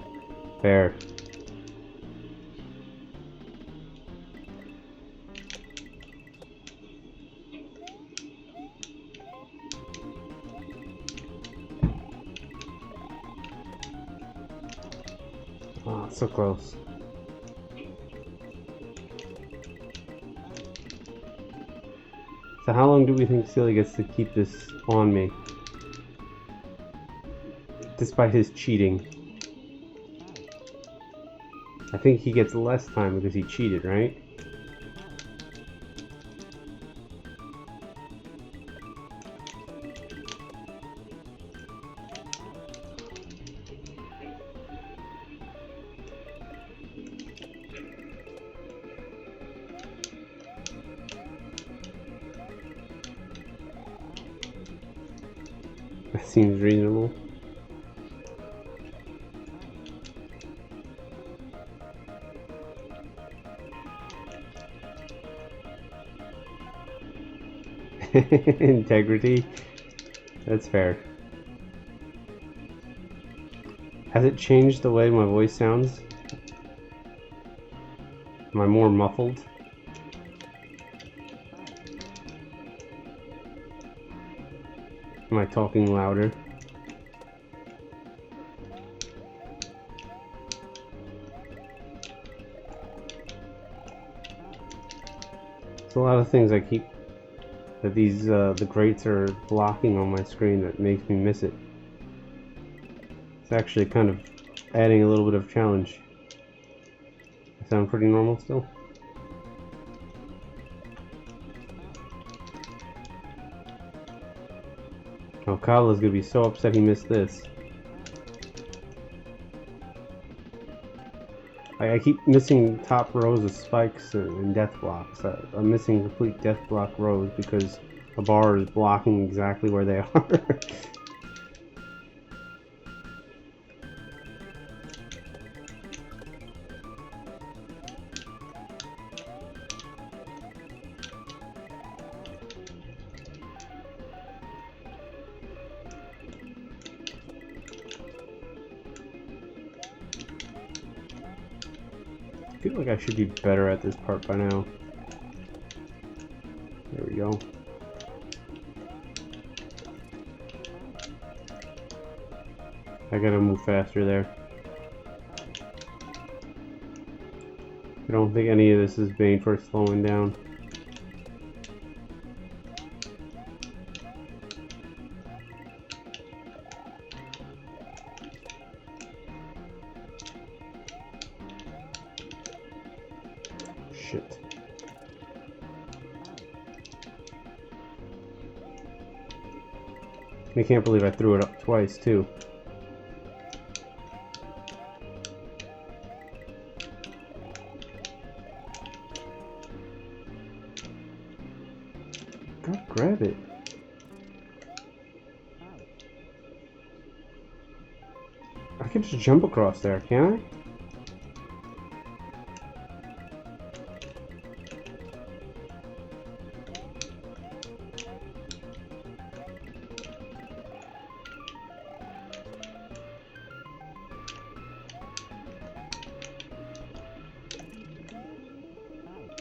Fair. Oh, so close. So how long do we think Silly gets to keep this on me? Despite his cheating. I think he gets less time because he cheated, right? That seems reasonable. Integrity. That's fair. Has it changed the way my voice sounds? Am I more muffled? Am I talking louder? There's a lot of things I keep that the grates are blocking on my screen that makes me miss it. It's actually kind of adding a little bit of challenge. I sound pretty normal still? Oh, Kyle is gonna be so upset he missed this. I keep missing top rows of spikes and death blocks. I'm missing complete death block rows because a bar is blocking exactly where they are. I feel like I should be better at this part by now. There we go. I gotta move faster there. I don't think any of this is made for slowing down. Shit. I can't believe I threw it up twice, too. God, grab it. I can just jump across there, can't I?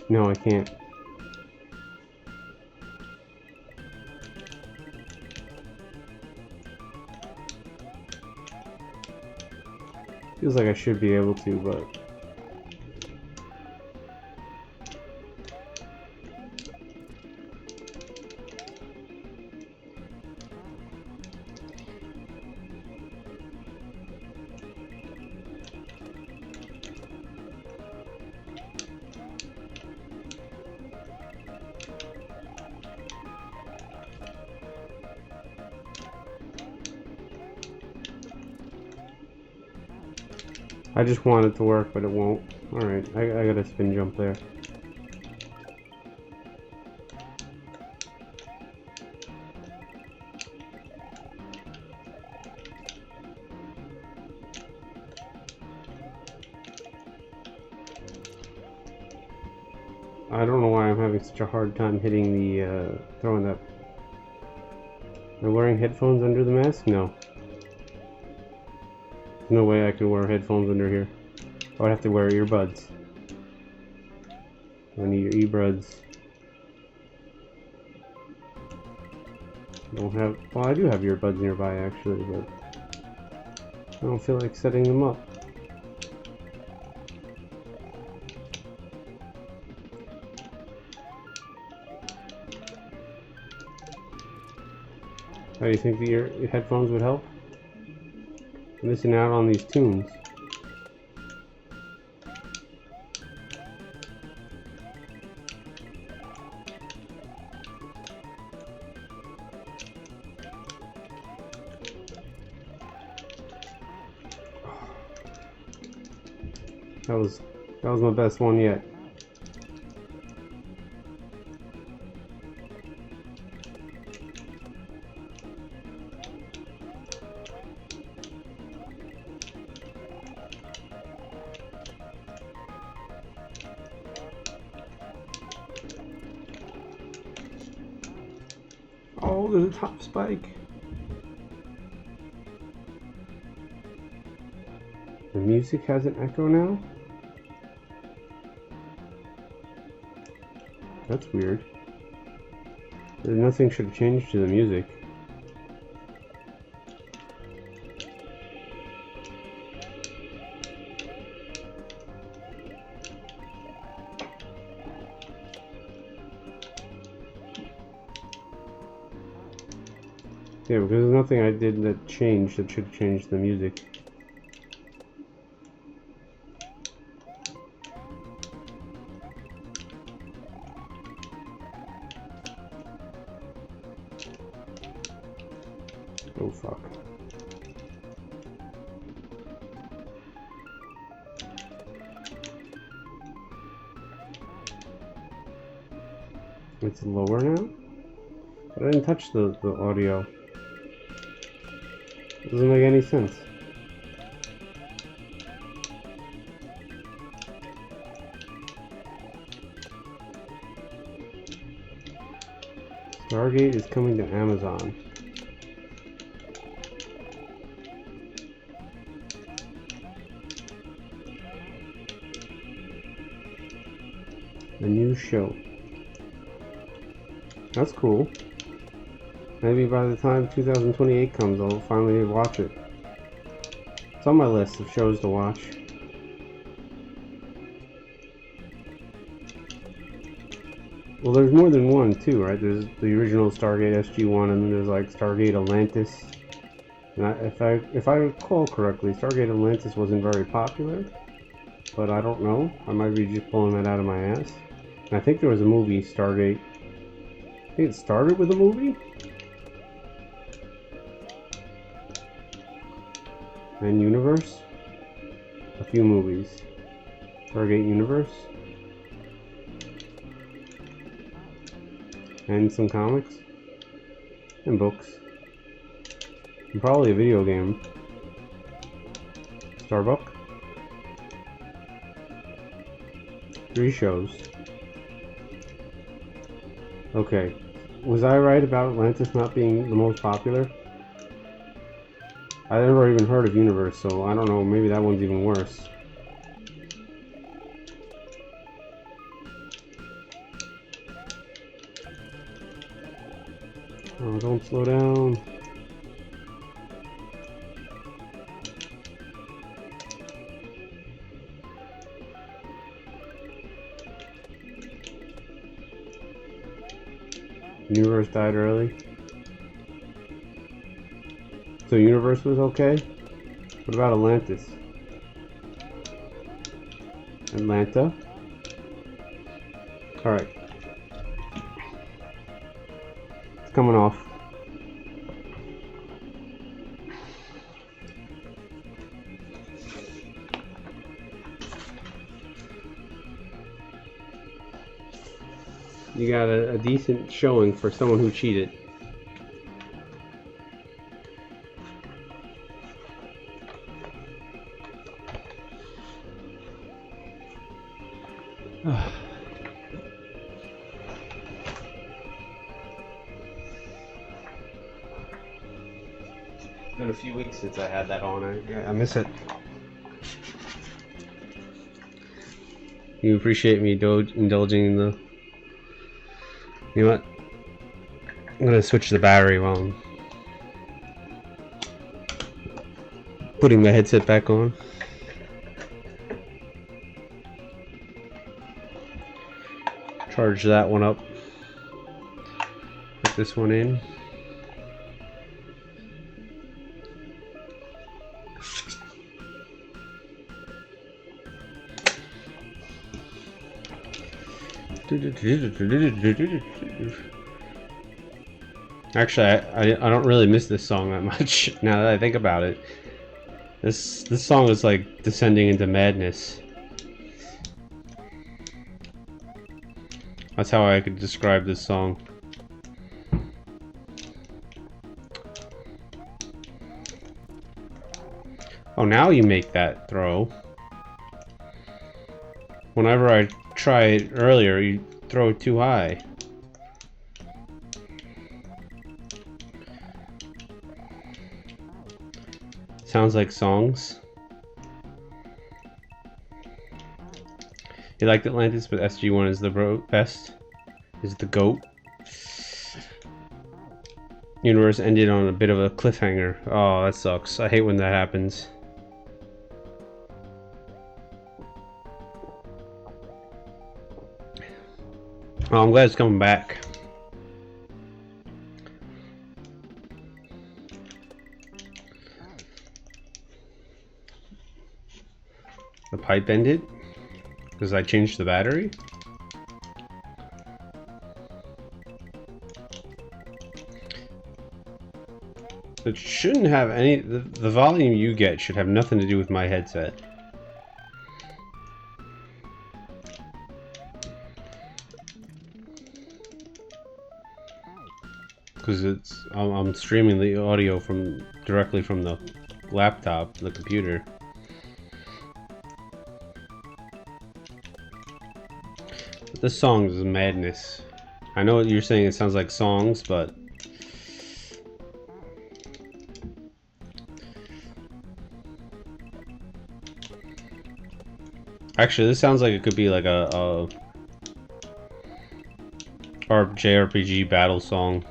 No, I can't. Feels like I should be able to, but... I just want it to work, but it won't. Alright, I gotta spin jump there. I don't know why I'm having such a hard time hitting the, throwing that. Am I wearing headphones under the mask? No. There's no way I could wear headphones under here. I would have to wear earbuds. I need your earbuds. I don't have. Well, I do have earbuds nearby actually, but I don't feel like setting them up. How do you think the headphones would help? I'm missing out on these tunes. That was my best one yet. Oh, there's a top spike. The music has an echo now? That's weird. Nothing should have changed to the music. Yeah, because there's nothing I did that changed that should change the music. Oh fuck. It's lower now? But I didn't touch the audio. It doesn't make any sense. Stargate is coming to Amazon. A new show. That's cool. Maybe by the time 2028 comes, I'll finally watch it. It's on my list of shows to watch. Well, there's more than one too, right? There's the original Stargate SG-1, and then there's like Stargate Atlantis. And if I recall correctly, Stargate Atlantis wasn't very popular, but I don't know. I might be just pulling that out of my ass. And I think there was a movie, Stargate. I think it started with a movie? And Universe? A few movies. Stargate Universe? And some comics? And books. And probably a video game. Starbuck? 3 shows. Okay. Was I right about Atlantis not being the most popular? I never even heard of Universe, so I don't know, maybe that one's even worse. Oh, don't slow down. Universe died early. So Universe was okay? What about Atlantis? Atlanta? Alright. It's coming off. You got a decent showing for someone who cheated. It's been a few weeks since I had that on. I miss it. You appreciate me indulging in the... You know what? I'm gonna switch the battery while I'm putting my headset back on. Charge that one up. Put this one in. Actually, I don't really miss this song that much now that I think about it. This song is like descending into madness. That's how I could describe this song. Oh, now you make that throw. Whenever I tried earlier, you throw it too high. Sounds like songs. You liked Atlantis, but SG1 is the best. Is the GOAT. Universe ended on a bit of a cliffhanger. Oh, that sucks. I hate when that happens. Oh, I'm glad it's coming back. The pipe ended because I changed the battery. It shouldn't have any... The volume you get should have nothing to do with my headset. Because I'm streaming the audio directly from the laptop, the computer. But this song is madness. I know what you're saying, it sounds like songs, but actually this sounds like it could be like a JRPG battle song.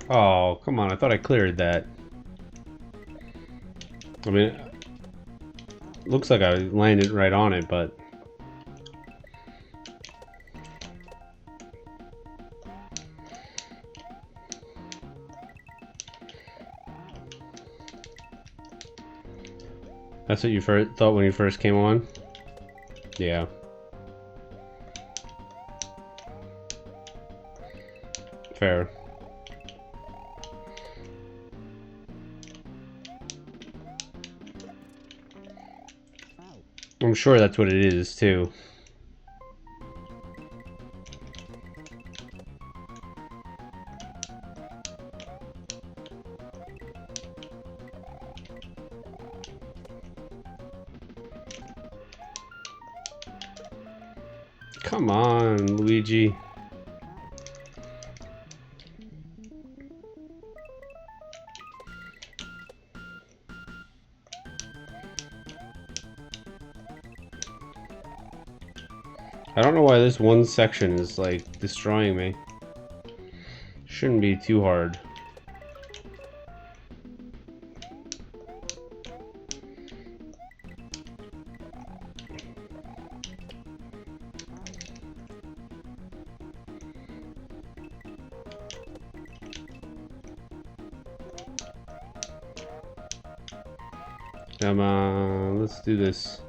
Oh, come on, I thought I cleared that. I mean, it looks like I landed right on it, but... That's what you thought when you first came on? Yeah. Fair. I'm sure that's what it is, too. Come on, Luigi. I don't know why this one section is like destroying me. Shouldn't be too hard. Come on, let's do this.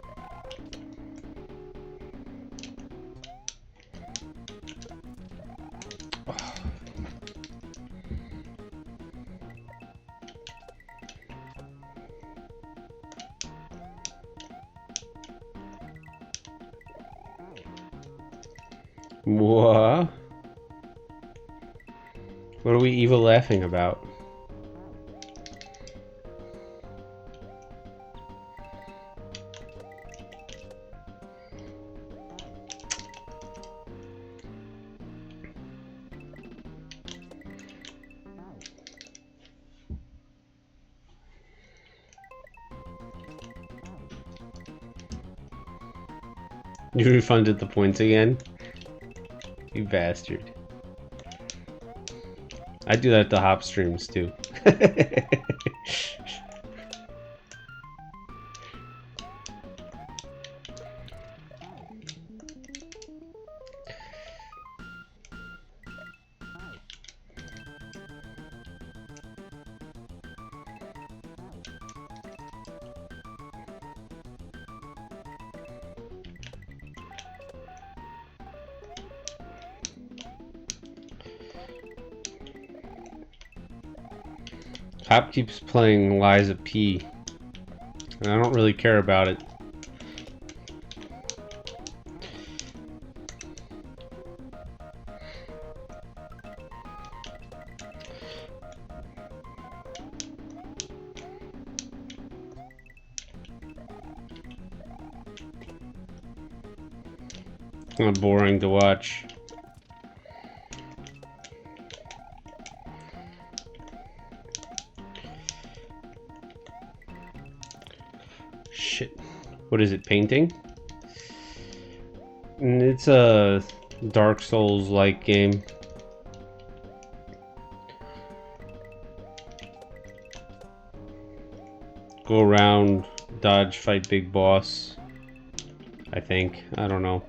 What? What are we evil laughing about? You refunded the points again? You bastard. I do that to hop streams too. Hop keeps playing Liza P. And I don't really care about it. It's not boring to watch. Shit. What is it, painting? It's a Dark Souls-like game. Go around, dodge, fight big boss. I think. I don't know.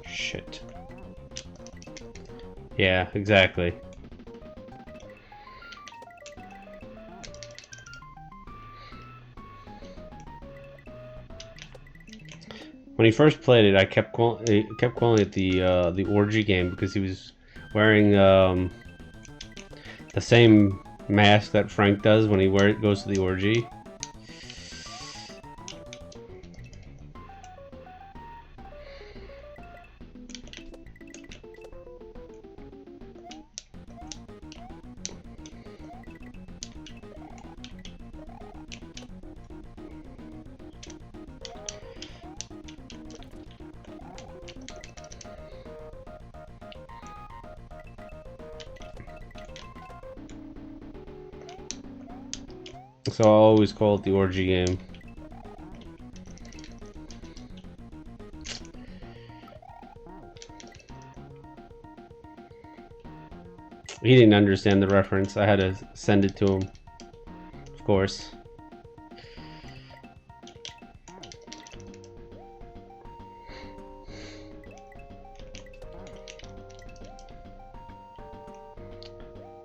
Shit. Yeah, exactly. When he first played it, I kept calling it the orgy game because he was wearing the same mask that Frank does when he goes to the orgy. So I'll always call it the orgy game. He didn't understand the reference. I had to send it to him. Of course.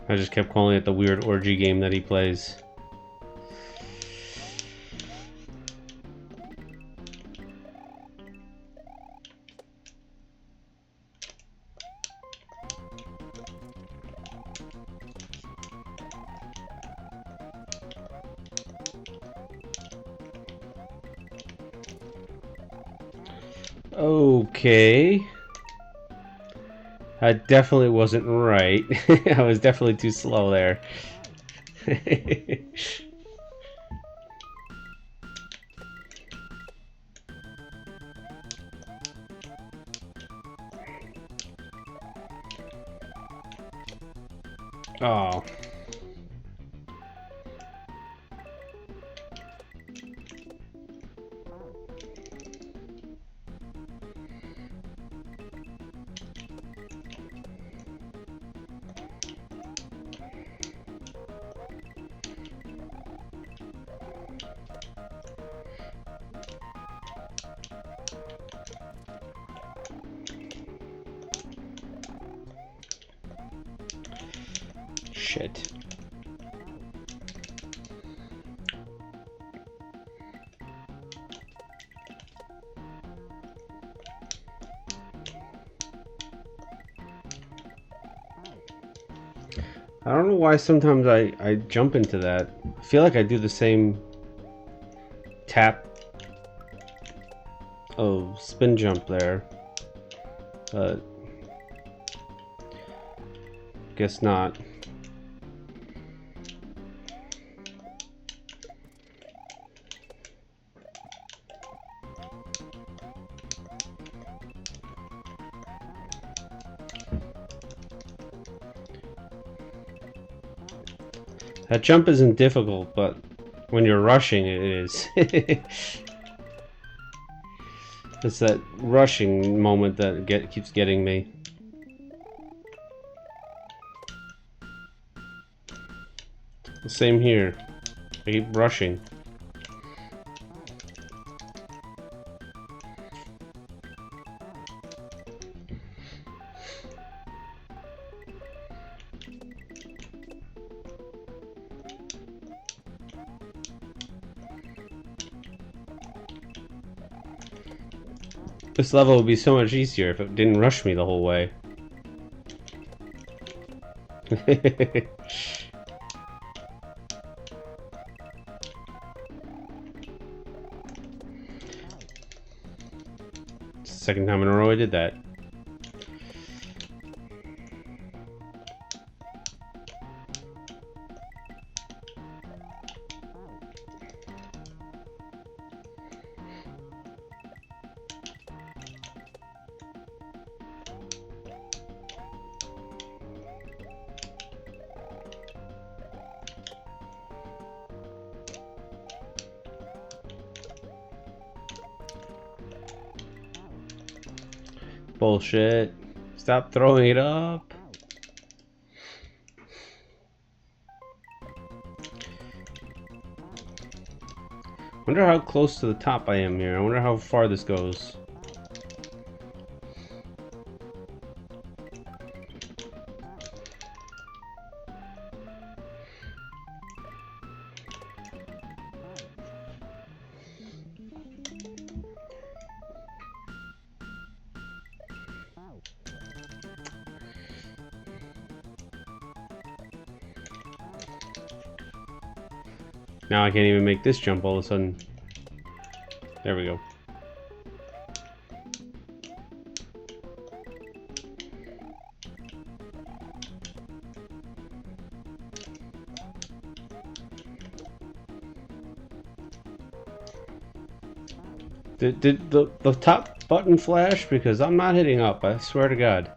I just kept calling it the weird orgy game that he plays. Okay. I definitely wasn't right. I was definitely too slow there. Oh. Shit. I don't know why sometimes I jump into that. I feel like I do the same tap of spin jump there, but guess not. That jump isn't difficult, but when you're rushing, it is. It's that rushing moment that keeps getting me. Same here. I keep rushing. This level would be so much easier if it didn't rush me the whole way. Second time in a row I did that. Bullshit. Stop throwing it up. Wonder how close to the top I am here. I wonder how far this goes. Now I can't even make this jump all of a sudden. There we go. Did the top button flash? Because I'm not hitting up, I swear to God.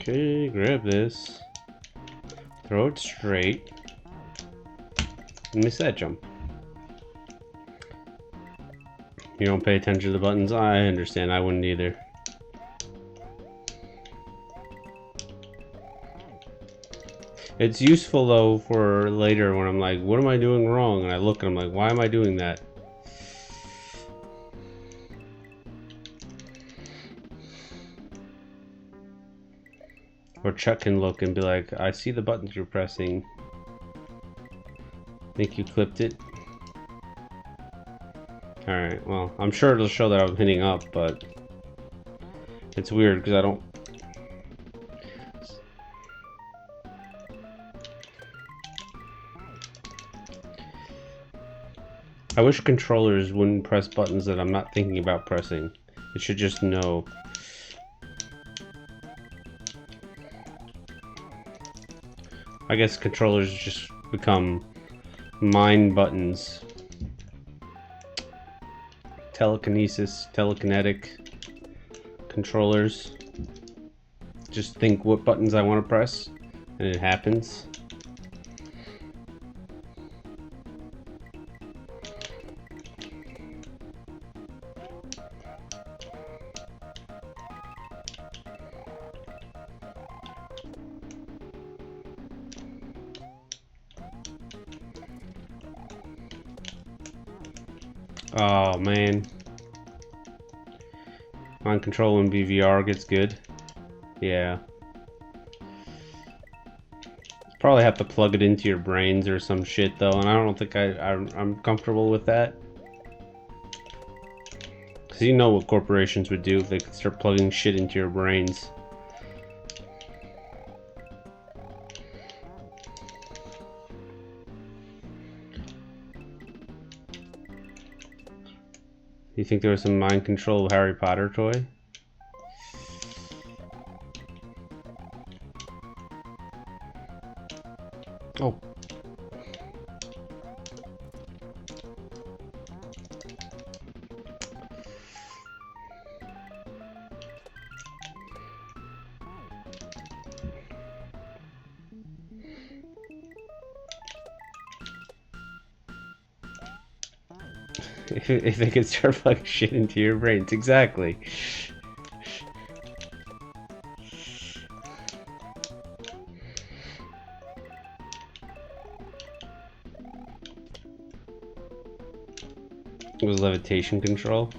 Okay, grab this. Throw it straight. And miss that jump. You don't pay attention to the buttons? I understand, I wouldn't either. It's useful though for later when I'm like, what am I doing wrong? And I look and I'm like, why am I doing that? Or Chuck can look and be like, I see the buttons you're pressing. Think you clipped it? Alright, well, I'm sure it'll show that I'm hitting up, but it's weird because I don't... I wish controllers wouldn't press buttons that I'm not thinking about pressing. It should just know. I guess controllers just become mind buttons. Telekinesis, telekinetic controllers. Just think what buttons I want to press, and it happens. Oh man. Mind control in BVR gets good. Yeah. Probably have to plug it into your brains or some shit though, and I don't think I'm comfortable with that. Because you know what corporations would do if they could start plugging shit into your brains. You think there was some mind control Harry Potter toy? Oh. If they could start plugging shit into your brains, exactly. It was levitation control.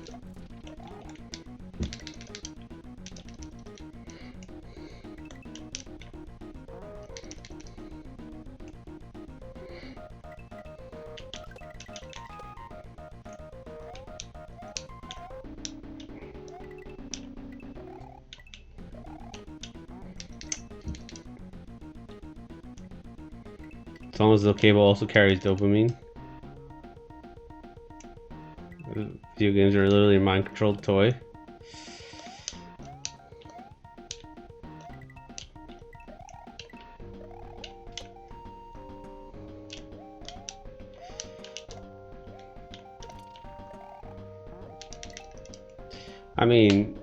As long as the cable also carries dopamine. Video games are literally a mind-controlled toy. I mean,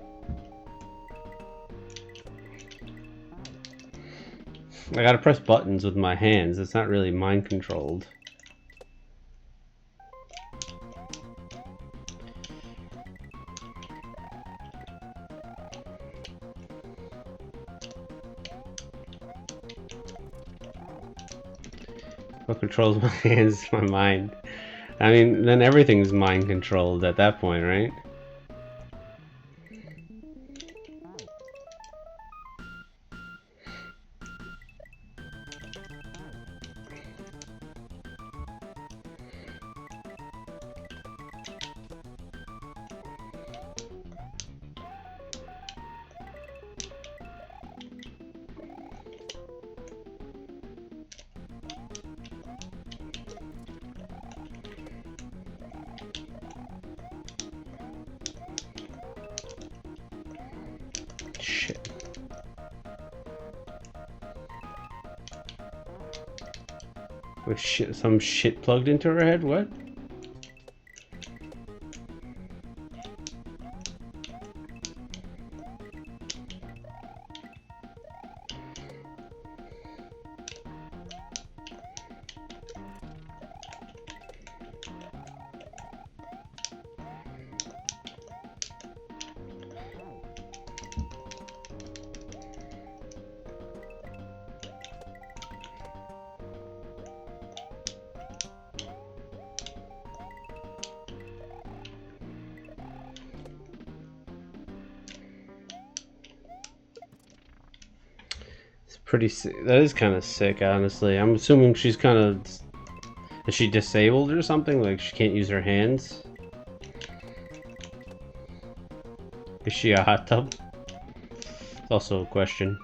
I gotta press buttons with my hands. It's not really mind-controlled. What controls my hands is my mind. I mean, then everything's mind controlled at that point, right? Shit. With shit, some shit plugged into her head? What? Pretty sick. That is kind of sick, honestly. I'm assuming she's kind of... Is she disabled or something? Like, she can't use her hands? Is she a hot tub? It's also a question.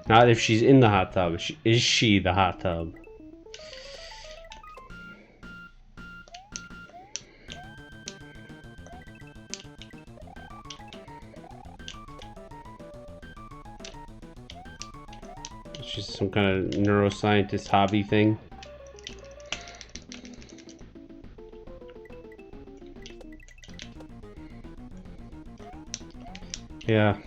Not if she's in the hot tub. Is she the hot tub? She's some kind of neuroscientist hobby thing. Yeah.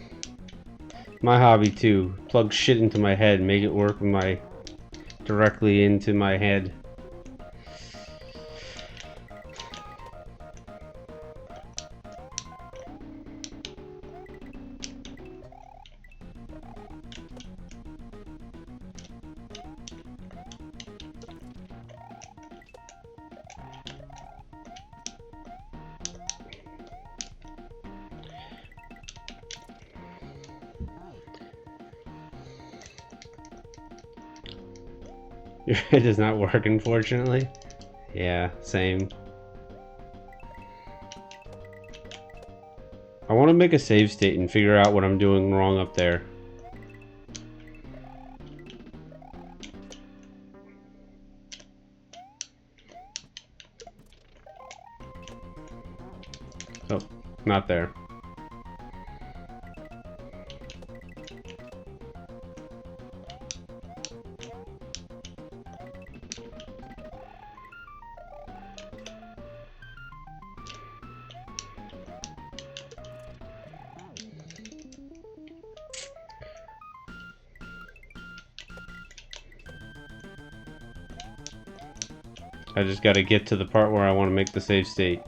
My hobby too. Plug shit into my head, make it work with my... directly into my head. It does not work, unfortunately. Yeah, same. I want to make a save state and figure out what I'm doing wrong up there. Oh, not there. I just gotta get to the part where I want to make the save state.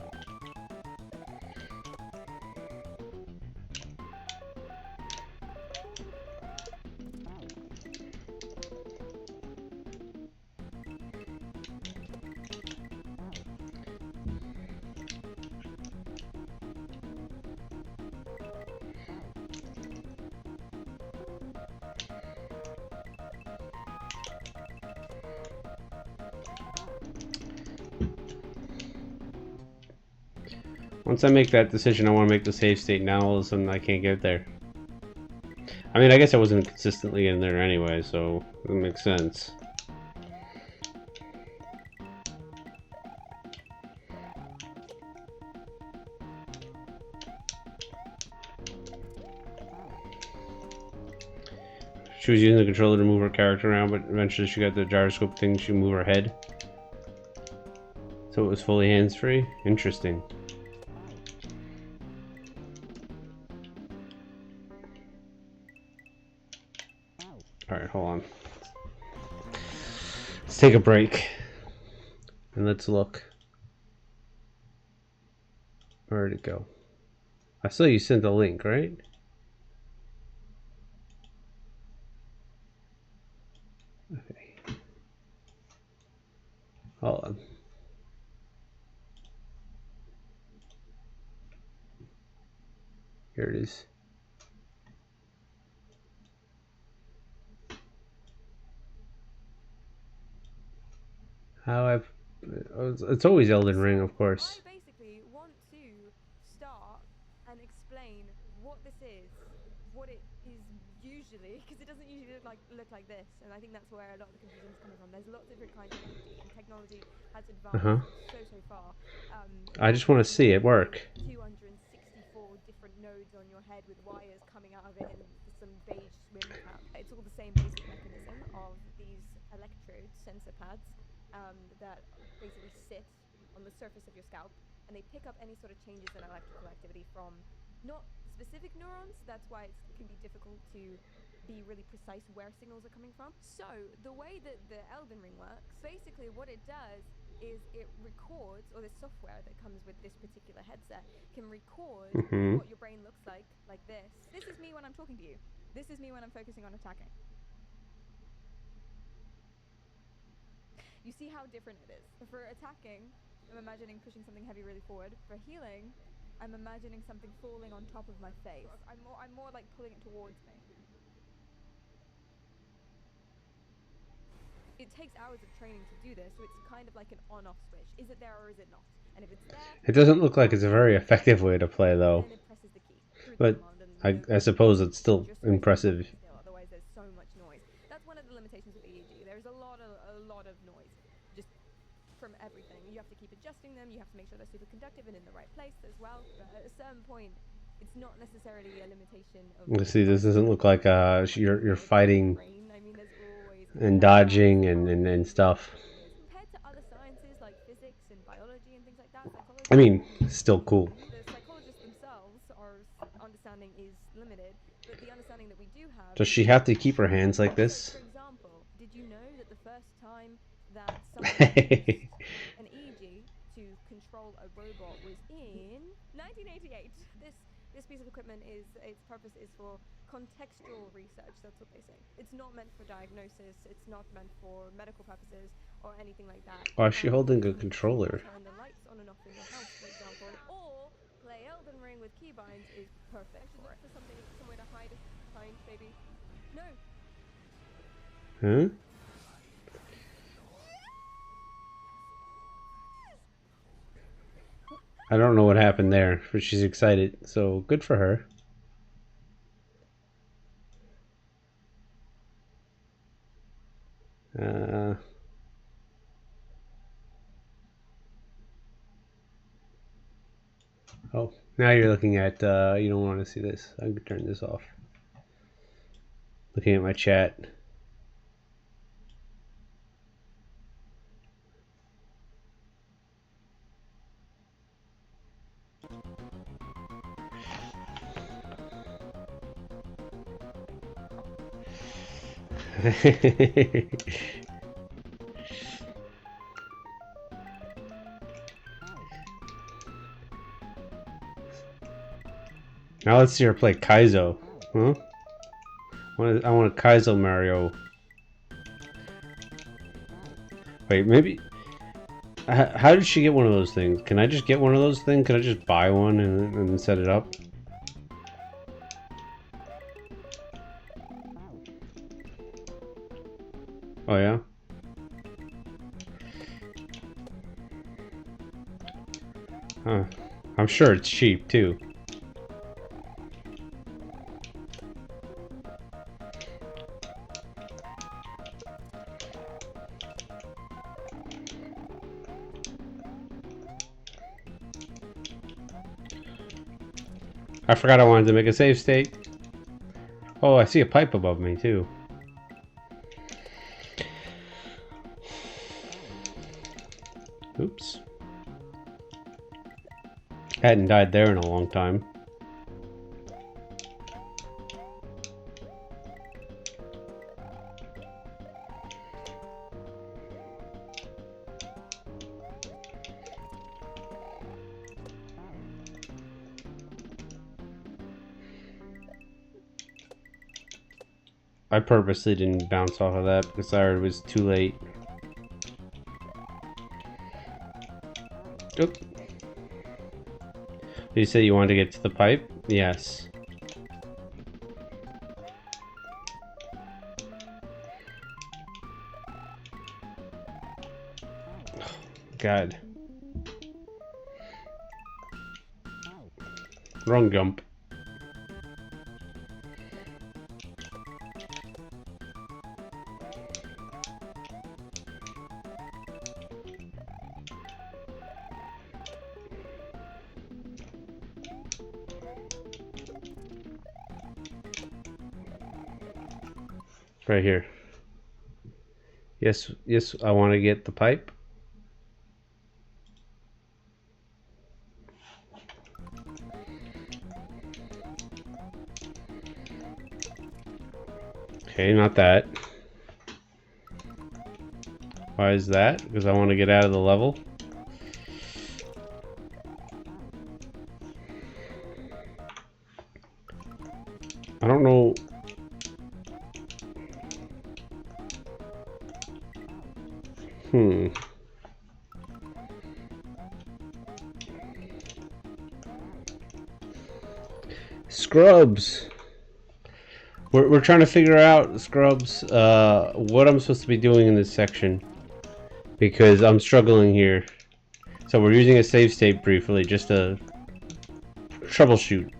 Once I make that decision, I want to make the save state. Now all of a sudden I can't get there. I mean, I guess I wasn't consistently in there anyway, so it makes sense. She was using the controller to move her character around, but eventually she got the gyroscope thing, she moved her head. So it was fully hands-free? Interesting. Alright, hold on. Let's take a break. And let's look. Where'd it go? I saw you sent a link, right? Okay. Hold on. Here it is. How I've... It's always Elden Ring, of course. I basically want to start and explain what this is, what it is usually, because it doesn't usually look like this, and I think that's where a lot of the confusion is coming from. There's lots of different kinds of energy, and technology has advanced so far. I just want to see it work. 264 different nodes on your head with wires coming out of it in some beige swim cap. It's all the same basic mechanism of these electrode sensor pads that basically sit on the surface of your scalp, and they pick up any sort of changes in electrical activity from not specific neurons. That's why it can be difficult to be really precise where signals are coming from. So the way that the Elden Ring works, basically what it does is it records, or the software that comes with this particular headset can record what your brain looks like this. This is me when I'm talking to you. This is me when I'm focusing on attacking. You see how different it is. For attacking, I'm imagining pushing something heavy really forward. For healing, I'm imagining something falling on top of my face. I'm more like pulling it towards me. It takes hours of training to do this, so it's kind of like an on-off switch. Is it there or is it not? And if it's there... It doesn't look like it's a very effective way to play, though. Then it presses the key. But I suppose it's still impressive. Otherwise, there's so much noise. That's one of the limitations of EEG. There's a lot of noise. Just from everything. You have to keep adjusting them. You have to make sure they're super conductive and in the right place as well. But at a certain point, it's not necessarily a limitation of... See, this doesn't look like you're fighting I mean, there's always and dodging and stuff. compared to other sciences like physics and biology and things like that, psychology... I mean, still cool. The psychologists themselves, our understanding is limited, but the understanding that we do have... Does she have to keep her hands like this? For example, did you know that the first time that someone used an EEG to control a robot was in 1988? This piece of equipment its purpose is for contextual research. That's what they say. It's not meant for diagnosis. It's not meant for medical purposes or anything like that. Why is she holding a controller? Turn the lights on and off in your house, for example, or play Elden Ring with keybinds is perfect for it. For somewhere to hide behind, baby. No. Huh? I don't know what happened there, but she's excited, so good for her. Oh, now you're looking at, you don't want to see this. I can turn this off. Looking at my chat. Now let's see her play Kaizo. Huh? I want a Kaizo Mario. Wait, maybe... How did she get one of those things? Can I just get one of those things? Can I just buy one and set it up? Oh yeah? Huh. I'm sure it's cheap too. I forgot I wanted to make a save state. Oh, I see a pipe above me too. Oops. Hadn't died there in a long time. I purposely didn't bounce off of that because I heard it was too late. Oop. You said you wanted to get to the pipe? Yes. God. Wrong jump. Right here. Yes, yes, I want to get the pipe. Okay, not that. Why is that? Because I want to get out of the level. I don't know. Scrubs. We're trying to figure out, Scrubs, what I'm supposed to be doing in this section. Because I'm struggling here. So we're using a save state briefly, just to troubleshoot.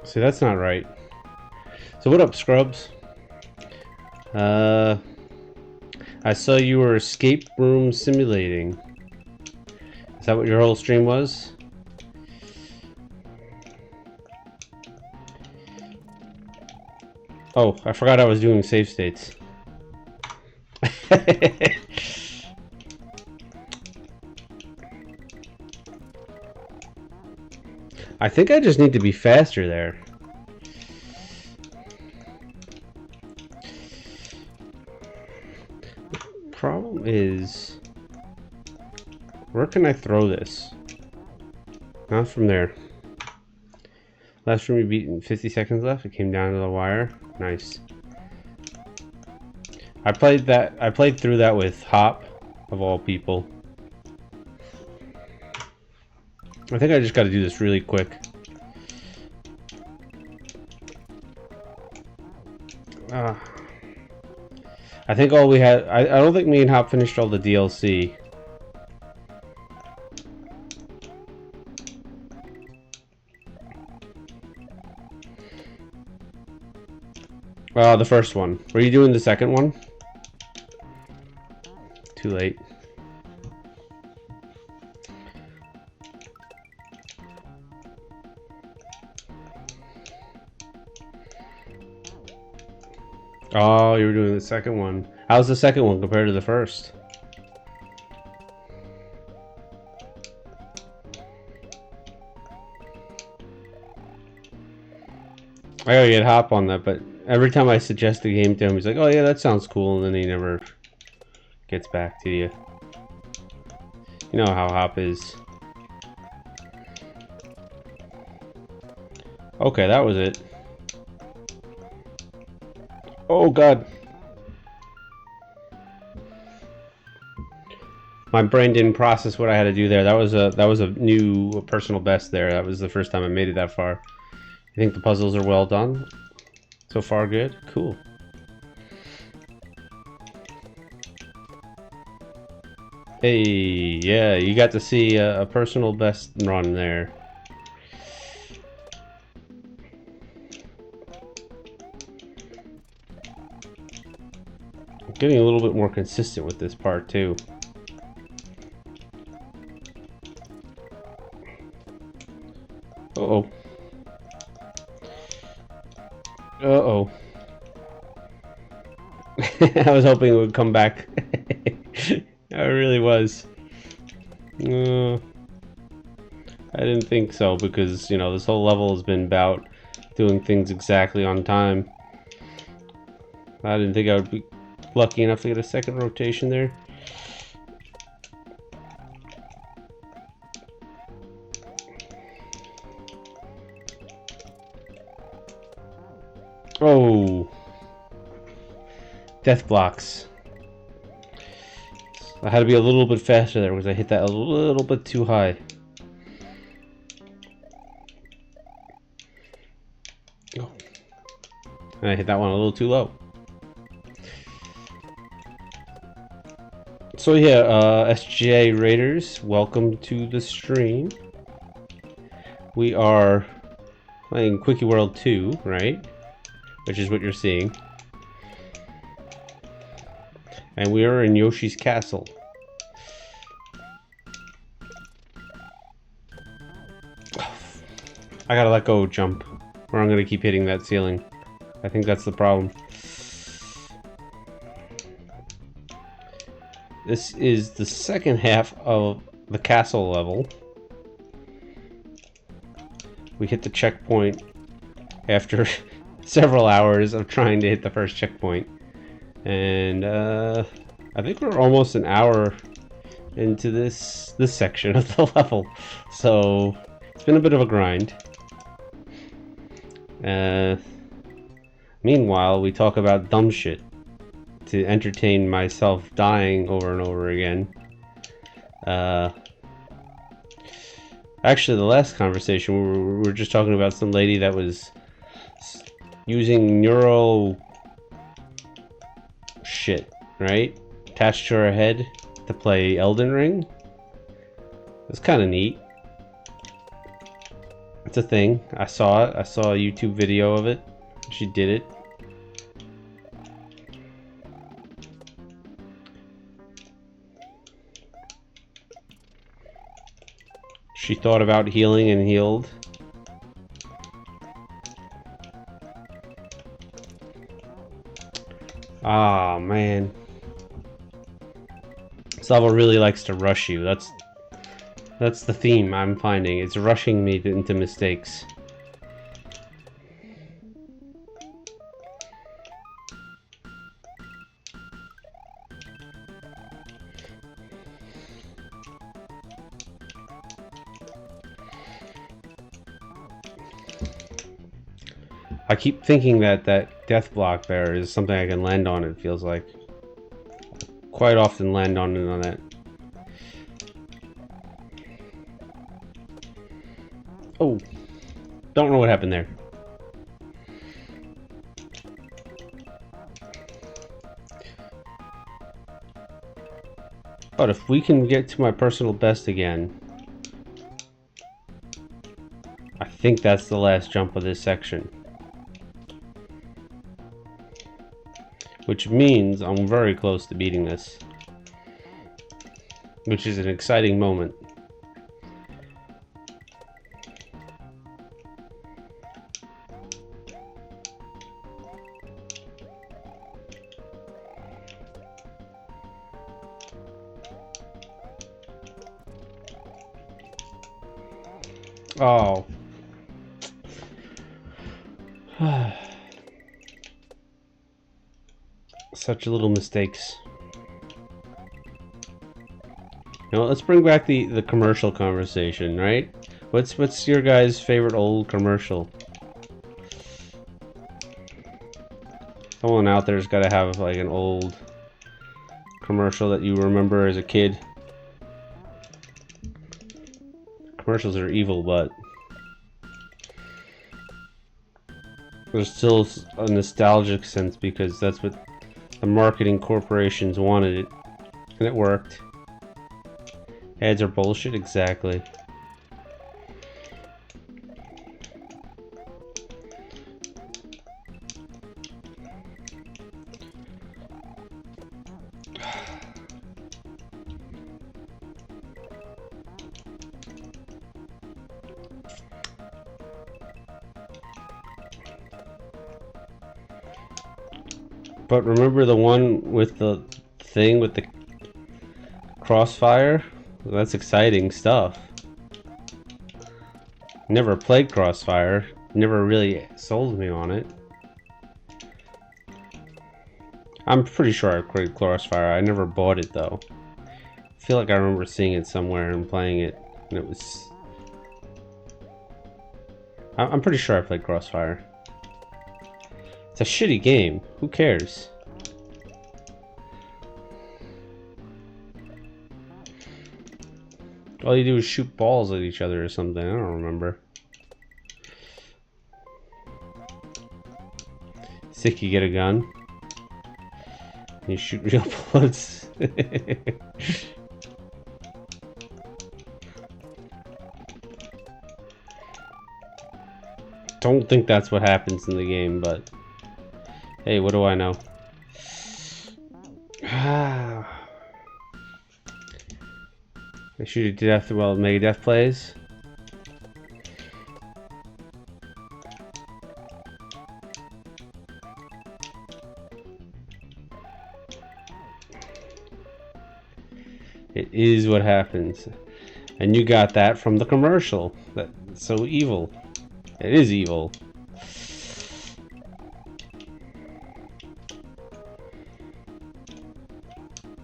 See, that's not right. So what up, Scrubs? I saw you were escape room simulating. Is that what your whole stream was? Oh, I forgot I was doing save states. I think I just need to be faster there. Problem is, where can I throw this? Not from there. Last room we beat in 50 seconds left. It came down to the wire. Nice. I played through that with Hop, of all people. I think I just got to do this really quick. I think all we had... I don't think me and Hop finished all the DLC. The first one. Were you doing the second one? Too late. Oh, you were doing the second one. How's the second one compared to the first? I gotta get Hop on that, but every time I suggest a game to him, he's like, oh yeah, that sounds cool, and then he never gets back to you. You know how Hop is. Okay, that was it. Oh god. My brain didn't process what I had to do there. That was a new personal best there. That was the first time I made it that far. I think the puzzles are well done. So far good. Cool. Hey, yeah, you got to see a personal best run there. I'm getting a little bit more consistent with this part too. Uh-oh. Uh-oh. I was hoping it would come back. I really was. I didn't think so because, you know, this whole level has been about doing things exactly on time. I didn't think I would be lucky enough to get a second rotation there. Oh. Death blocks. I had to be a little bit faster there because I hit that a little bit too high. Oh. And I hit that one a little too low. So yeah, SGA Raiders, welcome to the stream. We are playing Quickie World 2, right? Which is what you're seeing. And we are in Yoshi's Castle. I gotta let go jump, or I'm gonna keep hitting that ceiling. I think that's the problem. This is the second half of the castle level. We hit the checkpoint after several hours of trying to hit the first checkpoint. And I think we're almost an hour into this section of the level. So it's been a bit of a grind. Meanwhile, we talk about dumb shit to entertain myself dying over and over again. Actually, the last conversation, we were just talking about some lady that was using neural shit, right? Attached to her head to play Elden Ring. It's kind of neat. It's a thing. I saw it. I saw a YouTube video of it. She did it. She thought about healing and healed. Ah, man. This level really likes to rush you. That's the theme I'm finding. It's rushing me into mistakes. I keep thinking that that death block there is something I can land on, it feels like. Quite often land on it on that. Oh. Don't know what happened there. But if we can get to my personal best again, I think that's the last jump of this section. Which means I'm very close to beating this. Which is an exciting moment. Oh. Such little mistakes. You know, let's bring back the commercial conversation, right? What's your guys' favorite old commercial? Someone out there's got to have like an old commercial that you remember as a kid. Commercials are evil, but there's still a nostalgic sense because that's what the marketing corporations wanted it, and it worked. Ads are bullshit, exactly. But remember the one with the thing with the crossfire? That's exciting stuff. Never played Crossfire. Never really sold me on it. I'm pretty sure I played Crossfire. I never bought it though. I feel like I remember seeing it somewhere and playing it, and it was... I'm pretty sure I played Crossfire. It's a shitty game. Who cares? All you do is shoot balls at each other or something. I don't remember. Sick, you get a gun. You shoot real bullets. Don't think that's what happens in the game, but... Hey, what do I know? I shoot you to death while Megadeth plays. It is what happens. And you got that from the commercial. That's so evil. It is evil.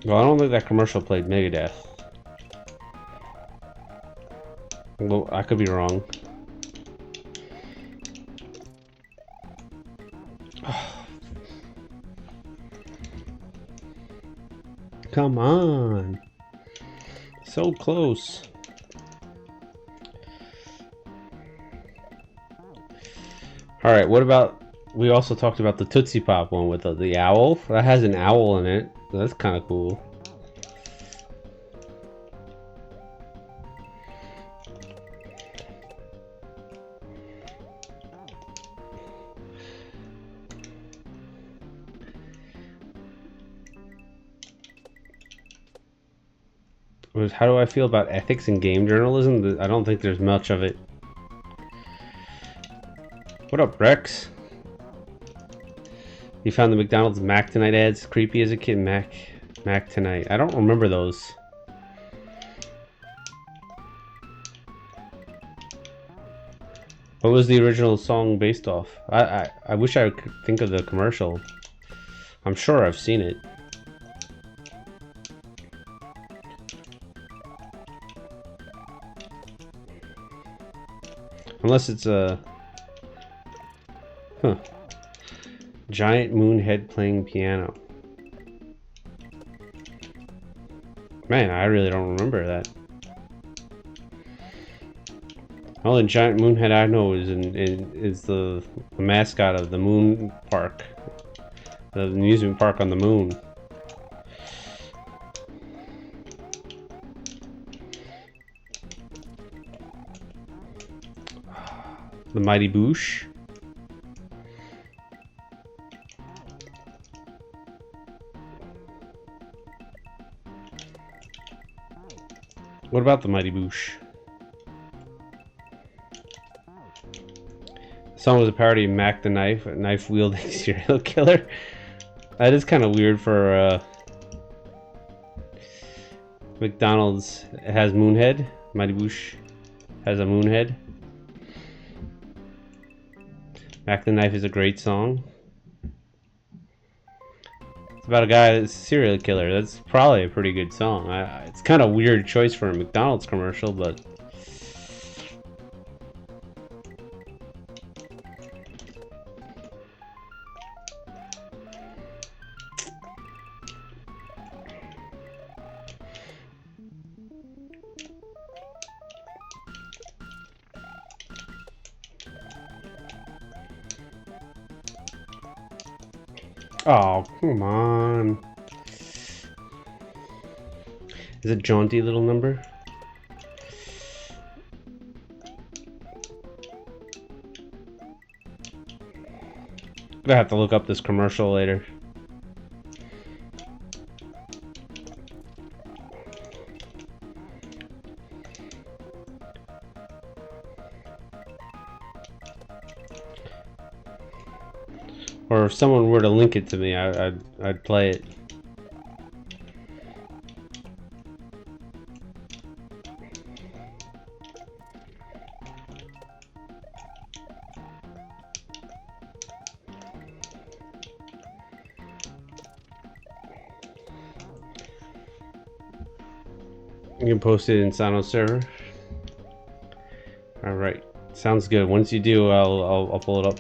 Well, I don't think that commercial played Megadeth. Well, I could be wrong. Come on. So close. Alright, what about... We also talked about the Tootsie Pop one with the owl. That has an owl in it. That's kind of cool. How do I feel about ethics in game journalism? I don't think there's much of it. What up, Rex? You found the McDonald's Mac Tonight ads creepy as a kid. Mac Tonight. I don't remember those. What was the original song based off? I wish I could think of the commercial. I'm sure I've seen it. Unless it's a... Huh. Giant moon head playing piano. Man, I really don't remember that. The only giant moon head I know is the mascot of the moon park. The amusement park on the moon. The Mighty Boosh. What about the Mighty Boosh? The song was a parody of Mac the Knife, a knife-wielding serial killer. That is kind of weird for McDonald's. It has Moonhead. Mighty Boosh has a Moonhead. Mac the Knife is a great song. It's about a guy that's a serial killer. That's probably a pretty good song. It's kind of weird choice for a McDonald's commercial, but oh, come on. Is it jaunty little number? I'm gonna have to look up this commercial later. Or if someone were to link it to me, I'd play it. You can post it in Sano's server. All right, sounds good. Once you do, I'll pull it up.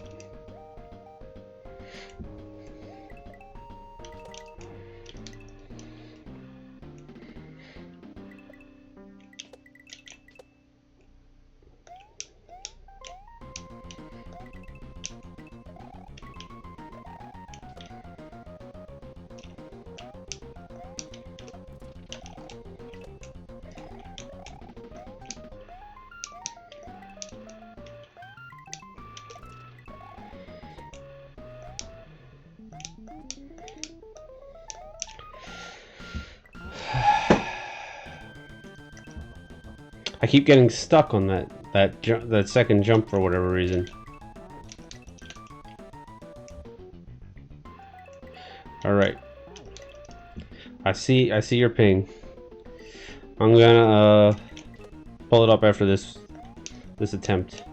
I keep getting stuck on that second jump for whatever reason. All right. I see your ping. I'm gonna pull it up after this attempt.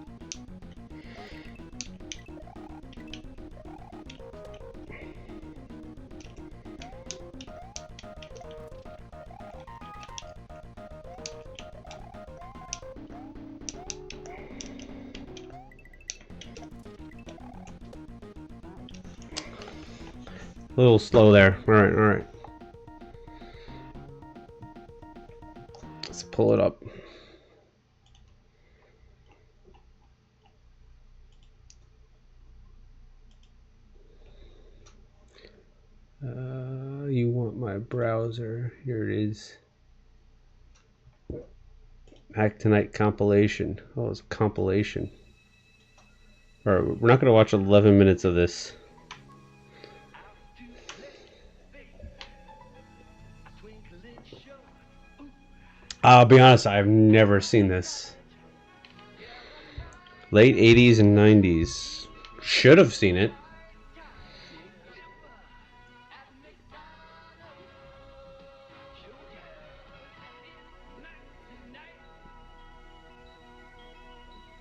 A little slow there. All right. Let's pull it up. You want my browser? Here it is. Hack Tonight compilation. Oh, it's a compilation. All right, we're not gonna watch 11 minutes of this. I'll be honest, I've never seen this. Late 80s and 90s. Should have seen it.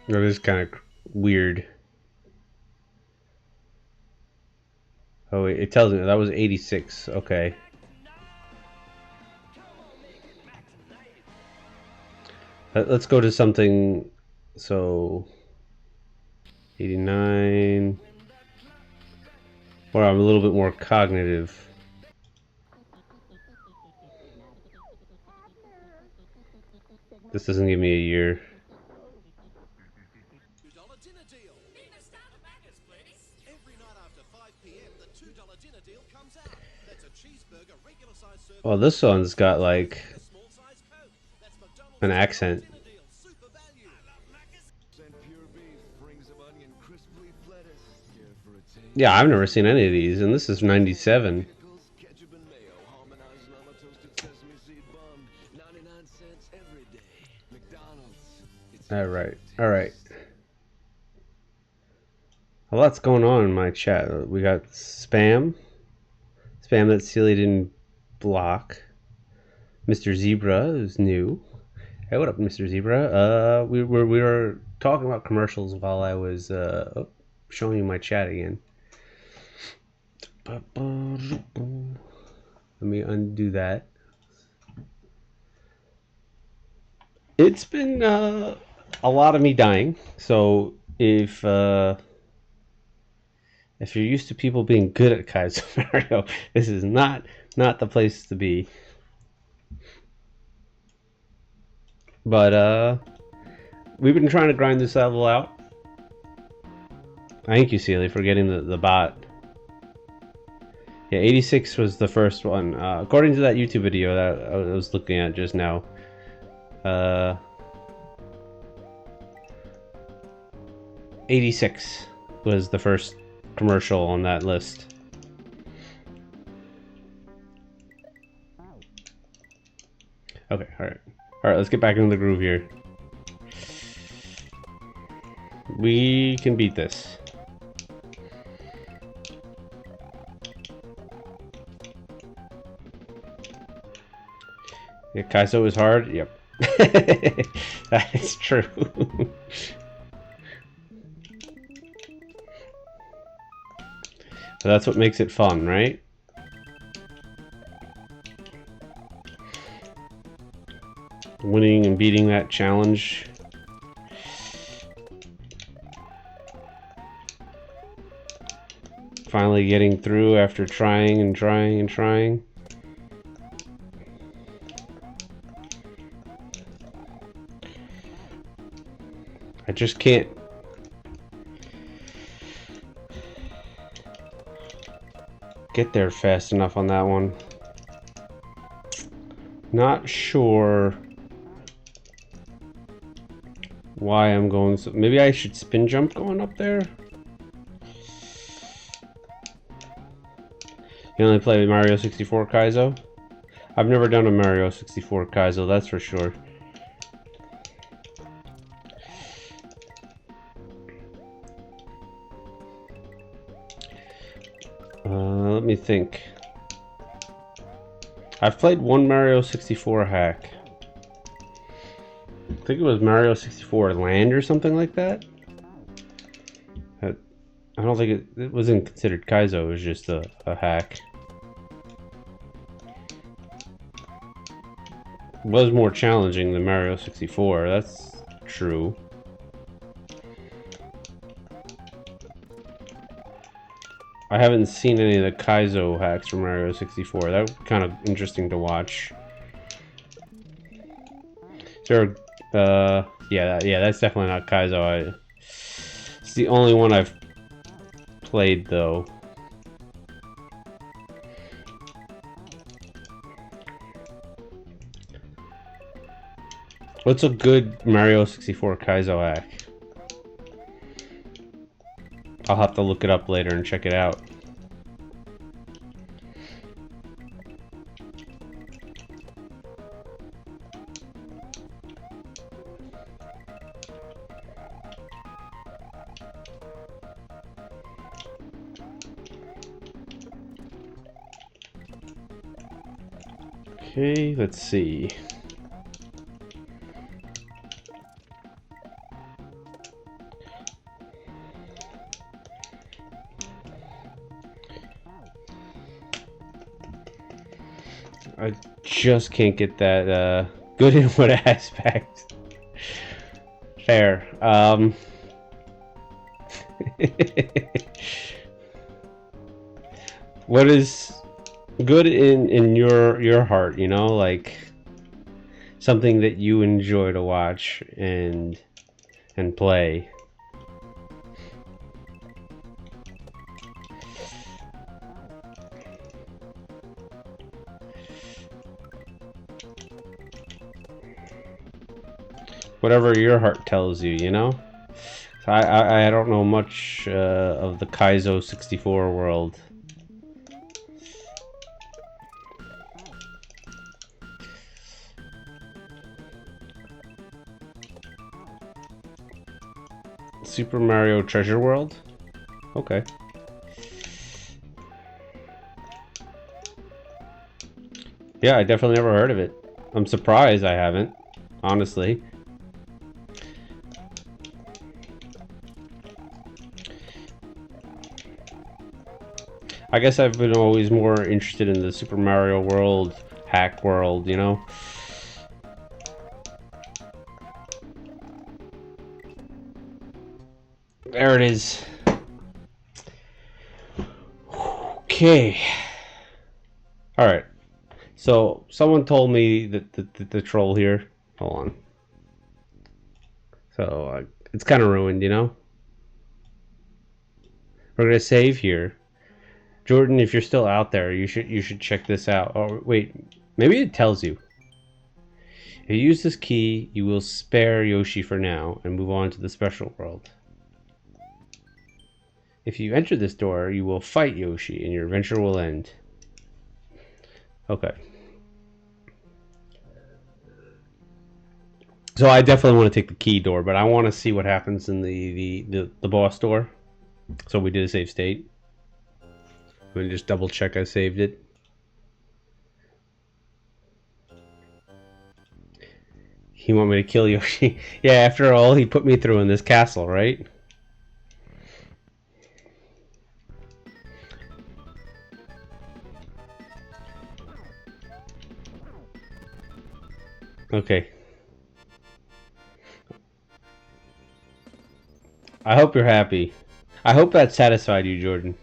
That is kind of weird. Oh, wait, it tells me that was 86. Okay. Let's go to something. So 89. Or I'm a little bit more cognitive. This doesn't give me a year. $2 dinner deal. Need a starter baggers, please. Every night after 5 p.m., the $2 dinner deal comes out. That's a cheeseburger, regular size serving. Well, this one's got like A small size Coke. That's McDonald's an accent. dinner deal. Super value. Yeah, I've never seen any of these, and this is 97. Alright, alright. A lot's going on in my chat. We got spam. Spam that Celia didn't block. Mr. Zebra is new. Hey, what up, Mr. Zebra? We were talking about commercials while I was showing you my chat again. Let me undo that. It's been a lot of me dying. So if you're used to people being good at Kaizo Mario, this is not the place to be. But we've been trying to grind this level out. Thank you, Celia, for getting the bot. Yeah, 86 was the first one. According to that YouTube video that I was looking at just now. 86 was the first commercial on that list. Okay, alright. Alright, let's get back into the groove here. We can beat this. Yeah, Kaizo is hard? Yep. That is true. So that's what makes it fun, right? Winning and beating that challenge. Finally getting through after trying and trying and trying. I just can't get there fast enough on that one. Not sure why I'm going so. Maybe I should spin jump going up there. You only play Mario 64 Kaizo? I've never done a Mario 64 Kaizo, that's for sure. Let me think. I've played one Mario 64 hack. I think it was Mario 64 Land or something like that. I don't think it wasn't considered Kaizo, it was just a hack. It was more challenging than Mario 64, that's true. I haven't seen any of the Kaizo hacks from Mario 64. That was kind of interesting to watch. Is there, yeah, that's definitely not Kaizo. It's the only one I've played, though. What's a good Mario 64 Kaizo hack? I'll have to look it up later and check it out. Okay, let's see. I just can't get that good in what aspect. Fair. What is good in your heart, you know, like something that you enjoy to watch and play. Whatever your heart tells you, you know? I don't know much of the Kaizo 64 world. Super Mario Treasure World? Okay. Yeah, I definitely never heard of it. I'm surprised I haven't, honestly. I guess I've been always more interested in the Super Mario World, hack world, you know? There it is. Okay. Alright. So, someone told me that the troll here... Hold on. So, it's kind of ruined, you know? We're gonna save here. Jordan, if you're still out there, you should check this out. Oh, wait. Maybe it tells you. If you use this key, you will spare Yoshi for now and move on to the special world. If you enter this door, you will fight Yoshi and your adventure will end. Okay. So I definitely want to take the key door, but I want to see what happens in the boss door. So we did a save state. I'm going to just double check I saved it. He want me to kill Yoshi? Yeah, after all he put me through in this castle, right? Okay. I hope you're happy. I hope that satisfied you, Jordan.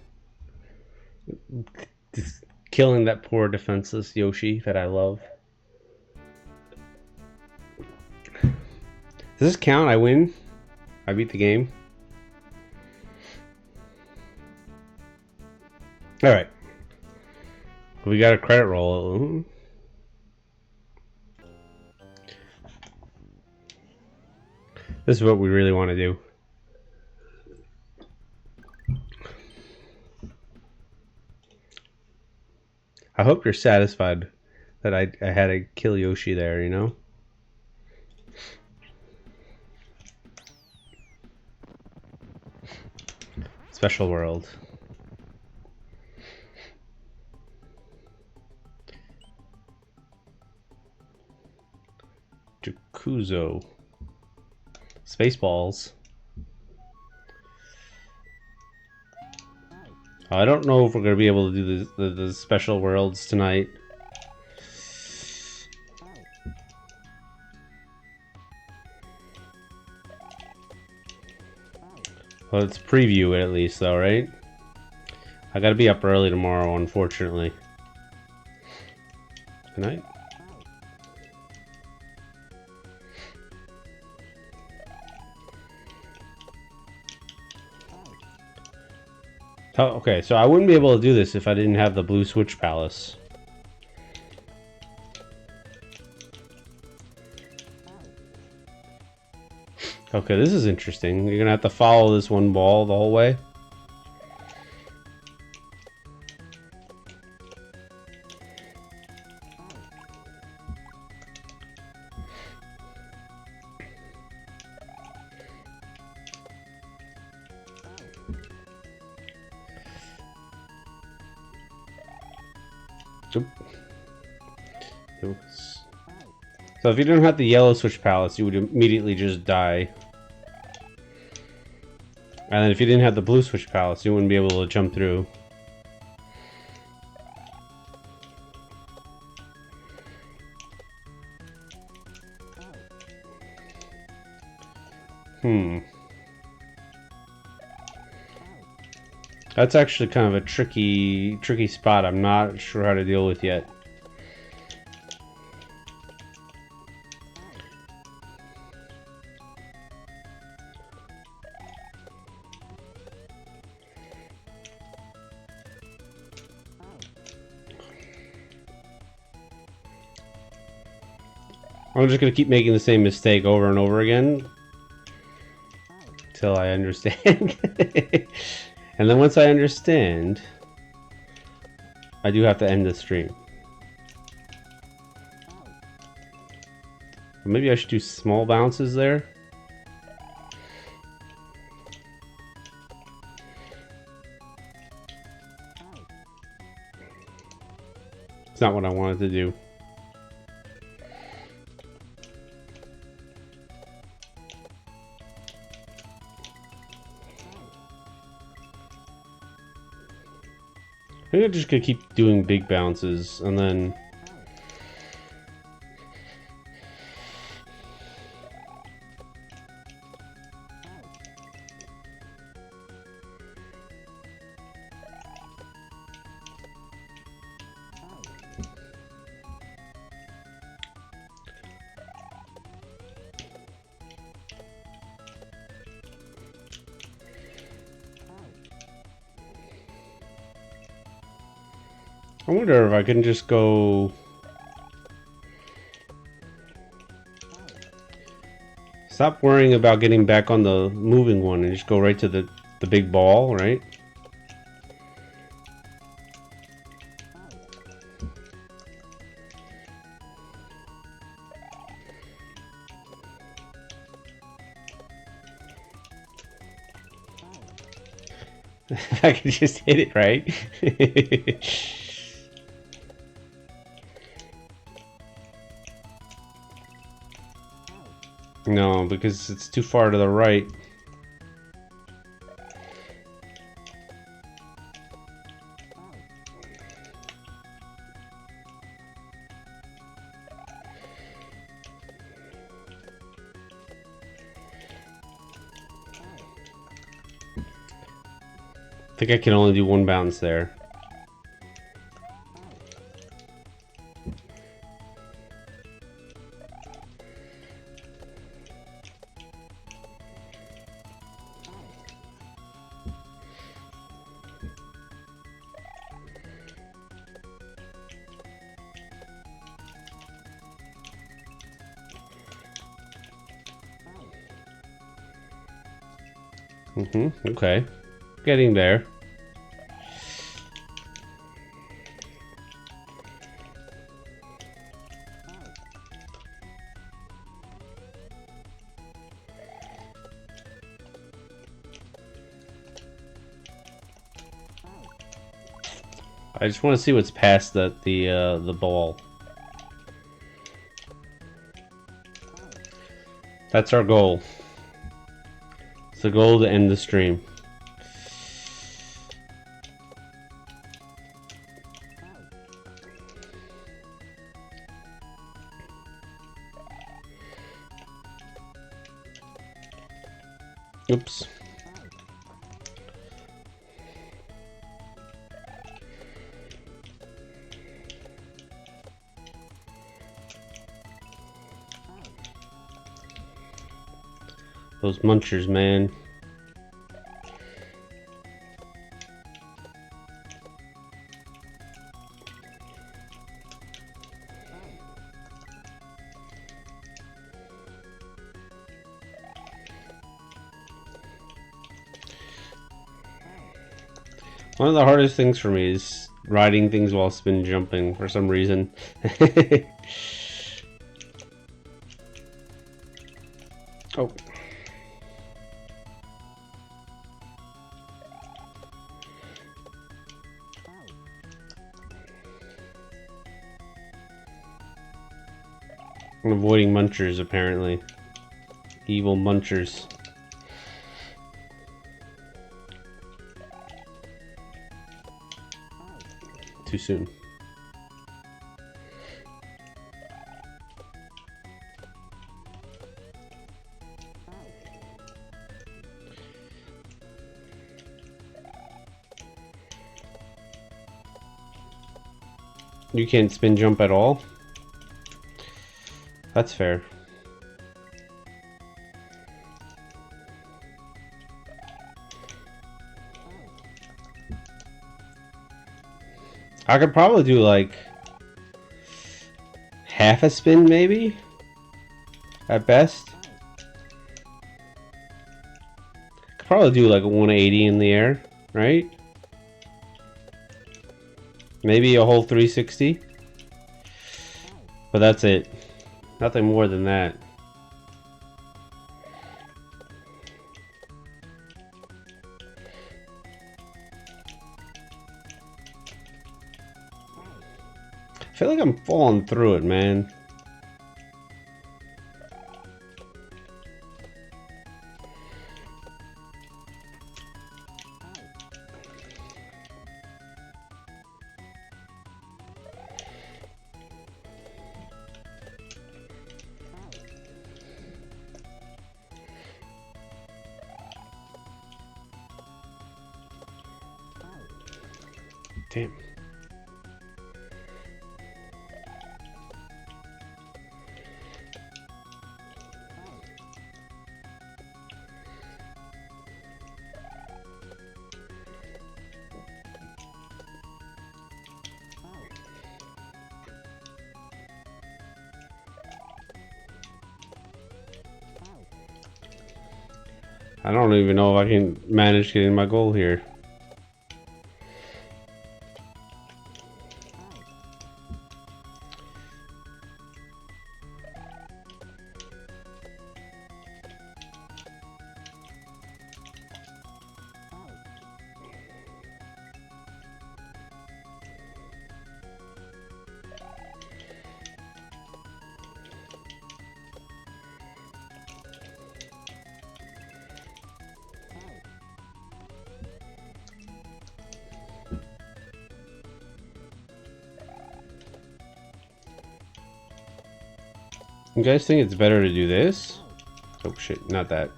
Just killing that poor defenseless Yoshi that I love. Does this count? I win? I beat the game? Alright. We got a credit roll. This is what we really want to do. I hope you're satisfied that I had to kill Yoshi there, you know? Special world. Jakuzo. Spaceballs. I don't know if we're going to be able to do the special worlds tonight. Well, let's preview it at least, though, right? I got to be up early tomorrow, unfortunately. Good night. Oh, okay, so I wouldn't be able to do this if I didn't have the Blue Switch Palace. Okay, this is interesting. You're gonna have to follow this one ball the whole way. So if you don't have the yellow switch palace, you would immediately just die. And then if you didn't have the blue switch palace, you wouldn't be able to jump through. That's actually kind of a tricky spot I'm not sure how to deal with yet. I'm just gonna keep making the same mistake over and over again until I understand. And then once I understand, I do have to end the stream. Maybe I should do small bounces there. It's not what I wanted to do. I think I'm just gonna keep doing big bounces and then I wonder if I can just go stop worrying about getting back on the moving one and just go right to the big ball, right? I can just hit it, right? No, because it's too far to the right. I think I can only do one bounce there. Okay. Getting there. I just want to see what's past the ball. That's our goal. It's the goal to end the stream. Oops. Those munchers, man. One of the hardest things for me is riding things while spin jumping for some reason. Oh. I'm avoiding munchers, apparently. Evil munchers. Too soon. You can't spin jump at all? That's fair. I could probably do like half a spin maybe at best. Probably do like a 180 in the air, right? Maybe a whole 360. But that's it. Nothing more than that. I feel like I'm falling through it, man. Damn. I don't even know if I can manage getting my goal here. You guys think it's better to do this? Oh shit, not that.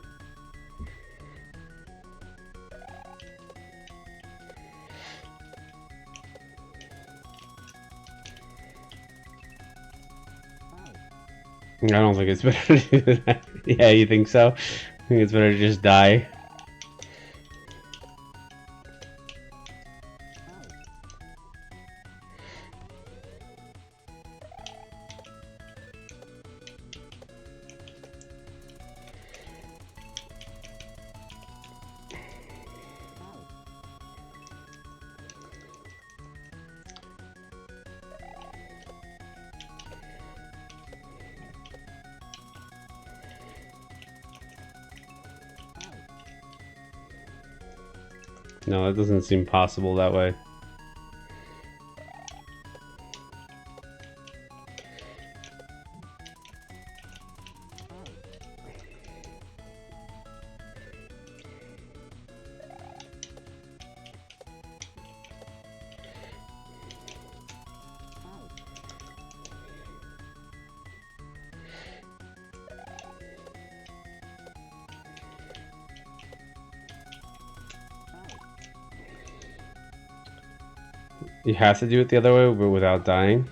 I don't think it's better to do that. Yeah, you think so? I think it's better to just die. No, that doesn't seem possible that way. You have to do it the other way, but without dying.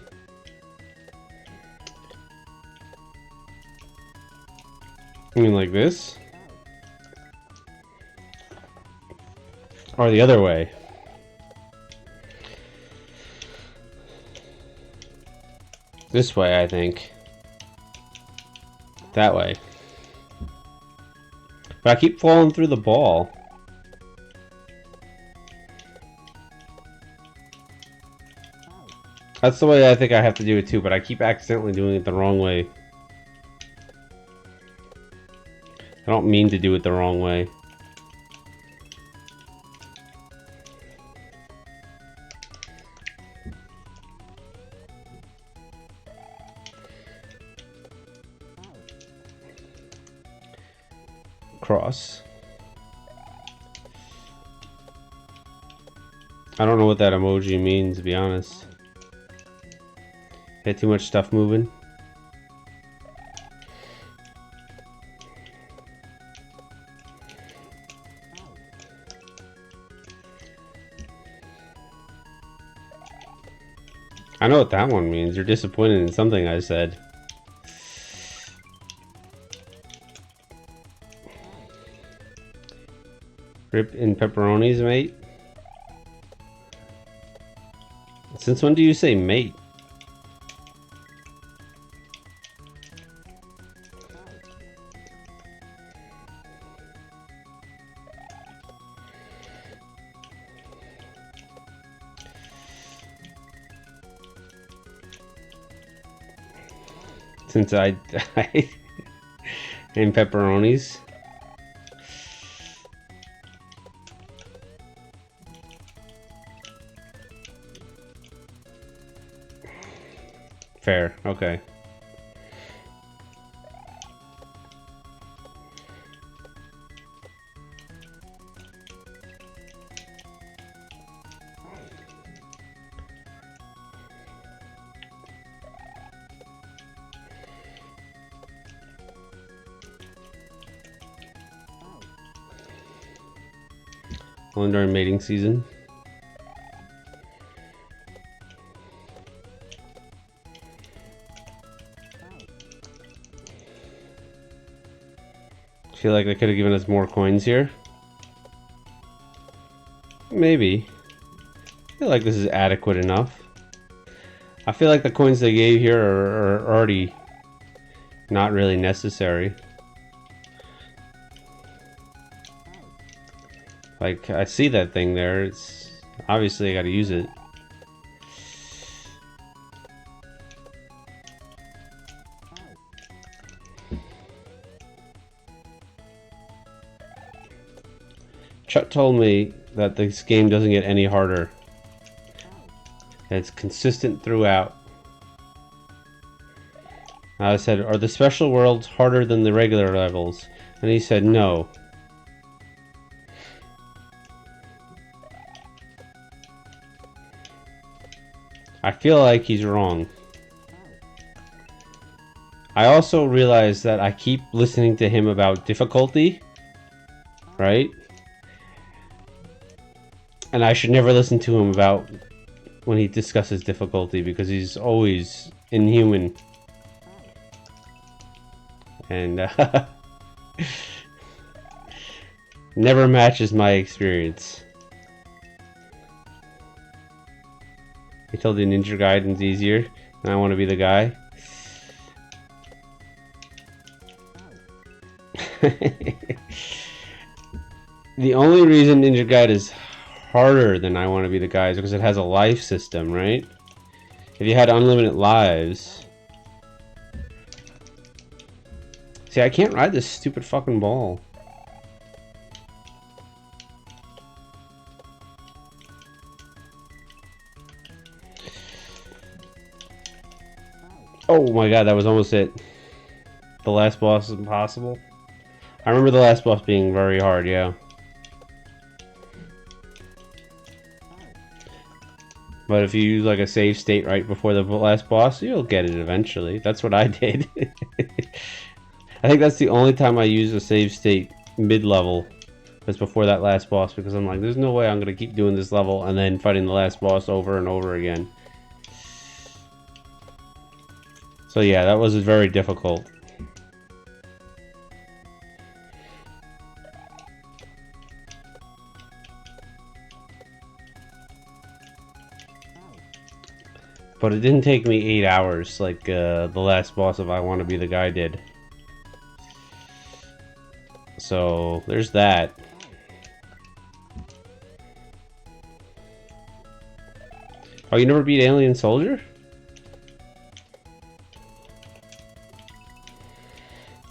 I mean, like this? Or the other way? This way, I think. That way. But I keep falling through the ball. That's the way I think I have to do it too, but I keep accidentally doing it the wrong way. I don't mean to do it the wrong way. Cross. I don't know what that emoji means, to be honest. Had too much stuff moving. I know what that one means. You're disappointed in something I said. Rip in pepperonis, mate? Since when do you say mate? Since I and pepperonis. Fair, okay. Only during mating season. Feel like they could have given us more coins here. Maybe. I feel like this is adequate enough. I feel like the coins they gave here are already not really necessary. Like, I see that thing there. It's obviously I gotta use it. Chuck told me that this game doesn't get any harder. It's consistent throughout. I said, are the special worlds harder than the regular levels? And he said, no. I feel like he's wrong. I also realize that I keep listening to him about difficulty, right? And I should never listen to him about when he discusses difficulty because he's always inhuman. And never matches my experience. He told the Ninja Gaiden's easier, and I want to be the guy. The only reason Ninja Gaiden is harder than I want to be the guy is because it has a life system, right? If you had unlimited lives. See, I can't ride this stupid fucking ball. Oh my god, that was almost it. The last boss is impossible. I remember the last boss being very hard, yeah. But if you use like a save state right before the last boss, you'll get it eventually. That's what I did. I think that's the only time I use a save state mid-level was before that last boss, because I'm like, there's no way I'm going to keep doing this level and then fighting the last boss over and over again. So yeah, that was very difficult. But it didn't take me 8 hours like the last boss of I Want to Be the Guy did. So there's that. Oh, you never beat Alien Soldier?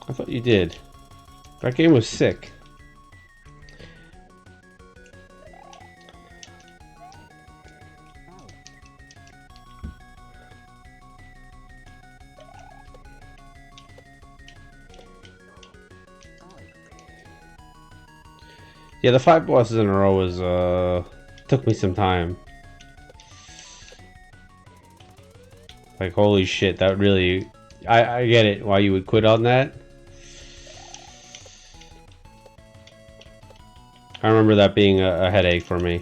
I thought you did. That game was sick. Yeah, the 5 bosses in a row was, took me some time. Like, holy shit, that really... I get it, why you would quit on that. I remember that being a headache for me.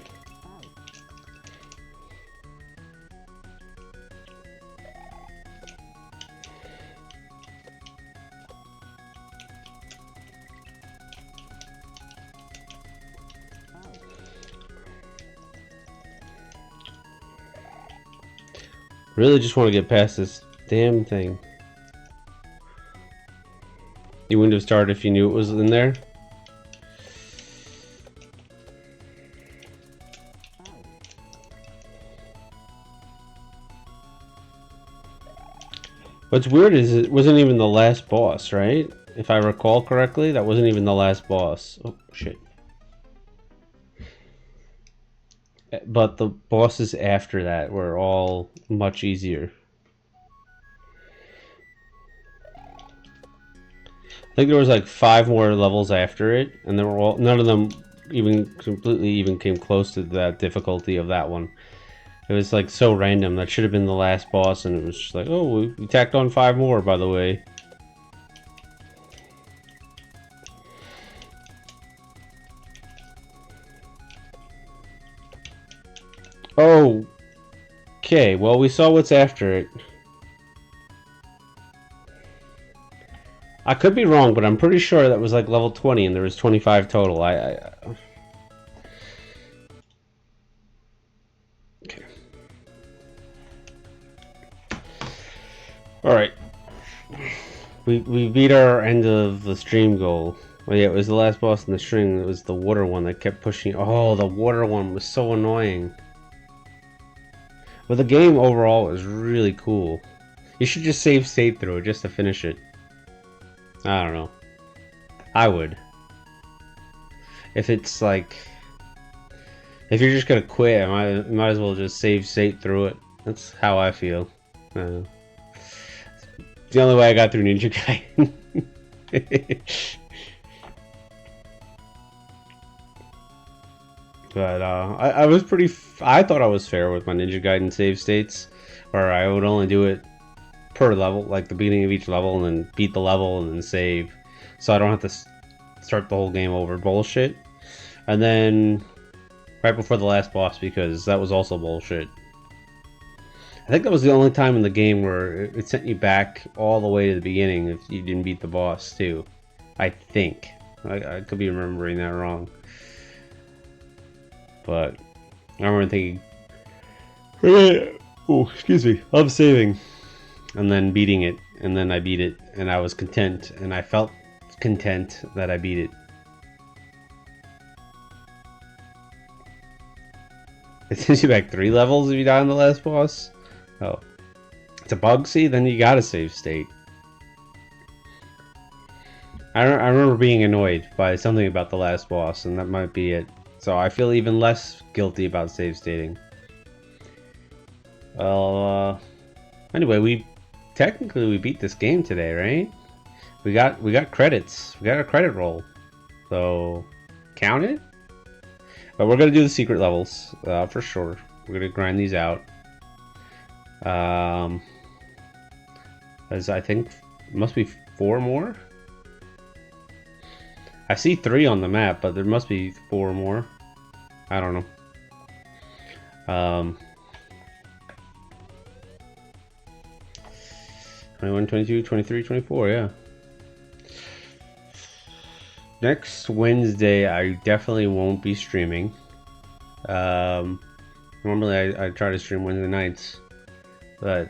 Really just want to get past this damn thing. You wouldn't have started if you knew it was in there? What's weird is it wasn't even the last boss, right? If I recall correctly, that wasn't even the last boss. Oh, shit. But the bosses after that were all much easier. I think there was like 5 more levels after it, and they were all, none of them even completely even came close to that difficulty of that one. It was like so random. That should have been the last boss, and it was just like, oh, we tacked on 5 more, by the way. Oh, okay. Well, we saw what's after it. I could be wrong, but I'm pretty sure that was like level 20, and there was 25 total. Okay. All right. We beat our end of the stream goal. Well, yeah, it was the last boss in the string. It was the water one that kept pushing. Oh, the water one was so annoying. But the game overall was really cool. You should just save state through it just to finish it. I don't know. I would. If it's like, if you're just gonna quit, I might as well just save state through it. That's how I feel. It's the only way I got through Ninja Gaiden. But I was pretty. I thought I was fair with my Ninja Gaiden save states, or I would only do it per level, like the beginning of each level, and then beat the level and then save, so I don't have to start the whole game over. Bullshit. And then right before the last boss, because that was also bullshit. I think that was the only time in the game where it sent you back all the way to the beginning if you didn't beat the boss too. I think. I could be remembering that wrong. But I remember thinking, oh, excuse me, I'm saving. And then beating it, and then I beat it, and I was content, and I felt content that I beat it. It sends you back 3 levels if you die on the last boss? Oh. It's a bug? See? Then you gotta save state. I remember being annoyed by something about the last boss, and that might be it. So I feel even less guilty about save stating. Well, anyway, we beat this game today, right? We got credits. We got a credit roll. So count it. But we're gonna do the secret levels for sure. We're gonna grind these out. As I think must be 4 more. I see 3 on the map, but there must be 4 more. I don't know. 21, 22, 23, 24, yeah. Next Wednesday, I definitely won't be streaming. Normally I try to stream Wednesday nights, but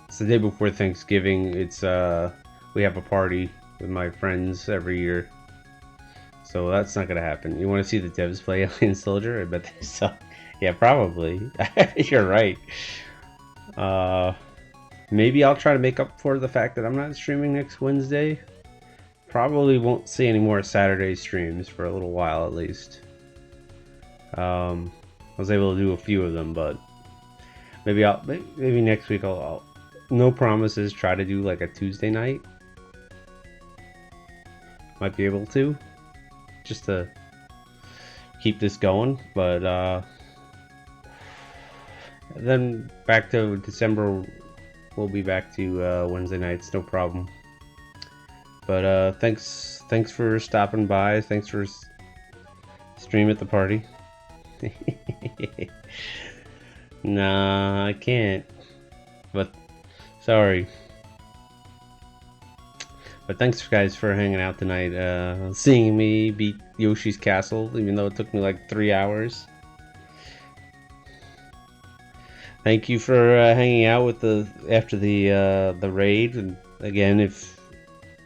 it's the day before Thanksgiving. It's we have a party with my friends every year, so that's not gonna happen. You want to see the devs play Alien Soldier? I bet they suck. Yeah, probably. You're right. Maybe I'll try to make up for the fact that I'm not streaming next Wednesday. Probably won't see any more Saturday streams for a little while at least. I was able to do a few of them, but maybe next week I'll no promises, try to do like a Tuesday night. Might be able to, just to keep this going, but then back to December, we'll be back to Wednesday nights, no problem. But thanks for stopping by. Thanks for stream at the party. Nah, I can't. But sorry. But thanks guys for hanging out tonight. Seeing me beat Yoshi's Castle, even though it took me like 3 hours. Thank you for hanging out with after the raid. And again, if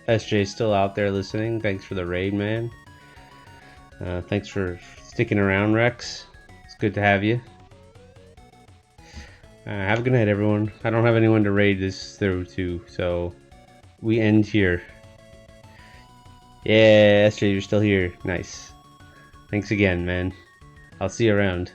SJ's still out there listening, thanks for the raid, man. Thanks for sticking around, Rex. It's good to have you. Have a good night, everyone. I don't have anyone to raid this through to, so we end here. Yeah, Esther, you're still here. Nice. Thanks again, man. I'll see you around.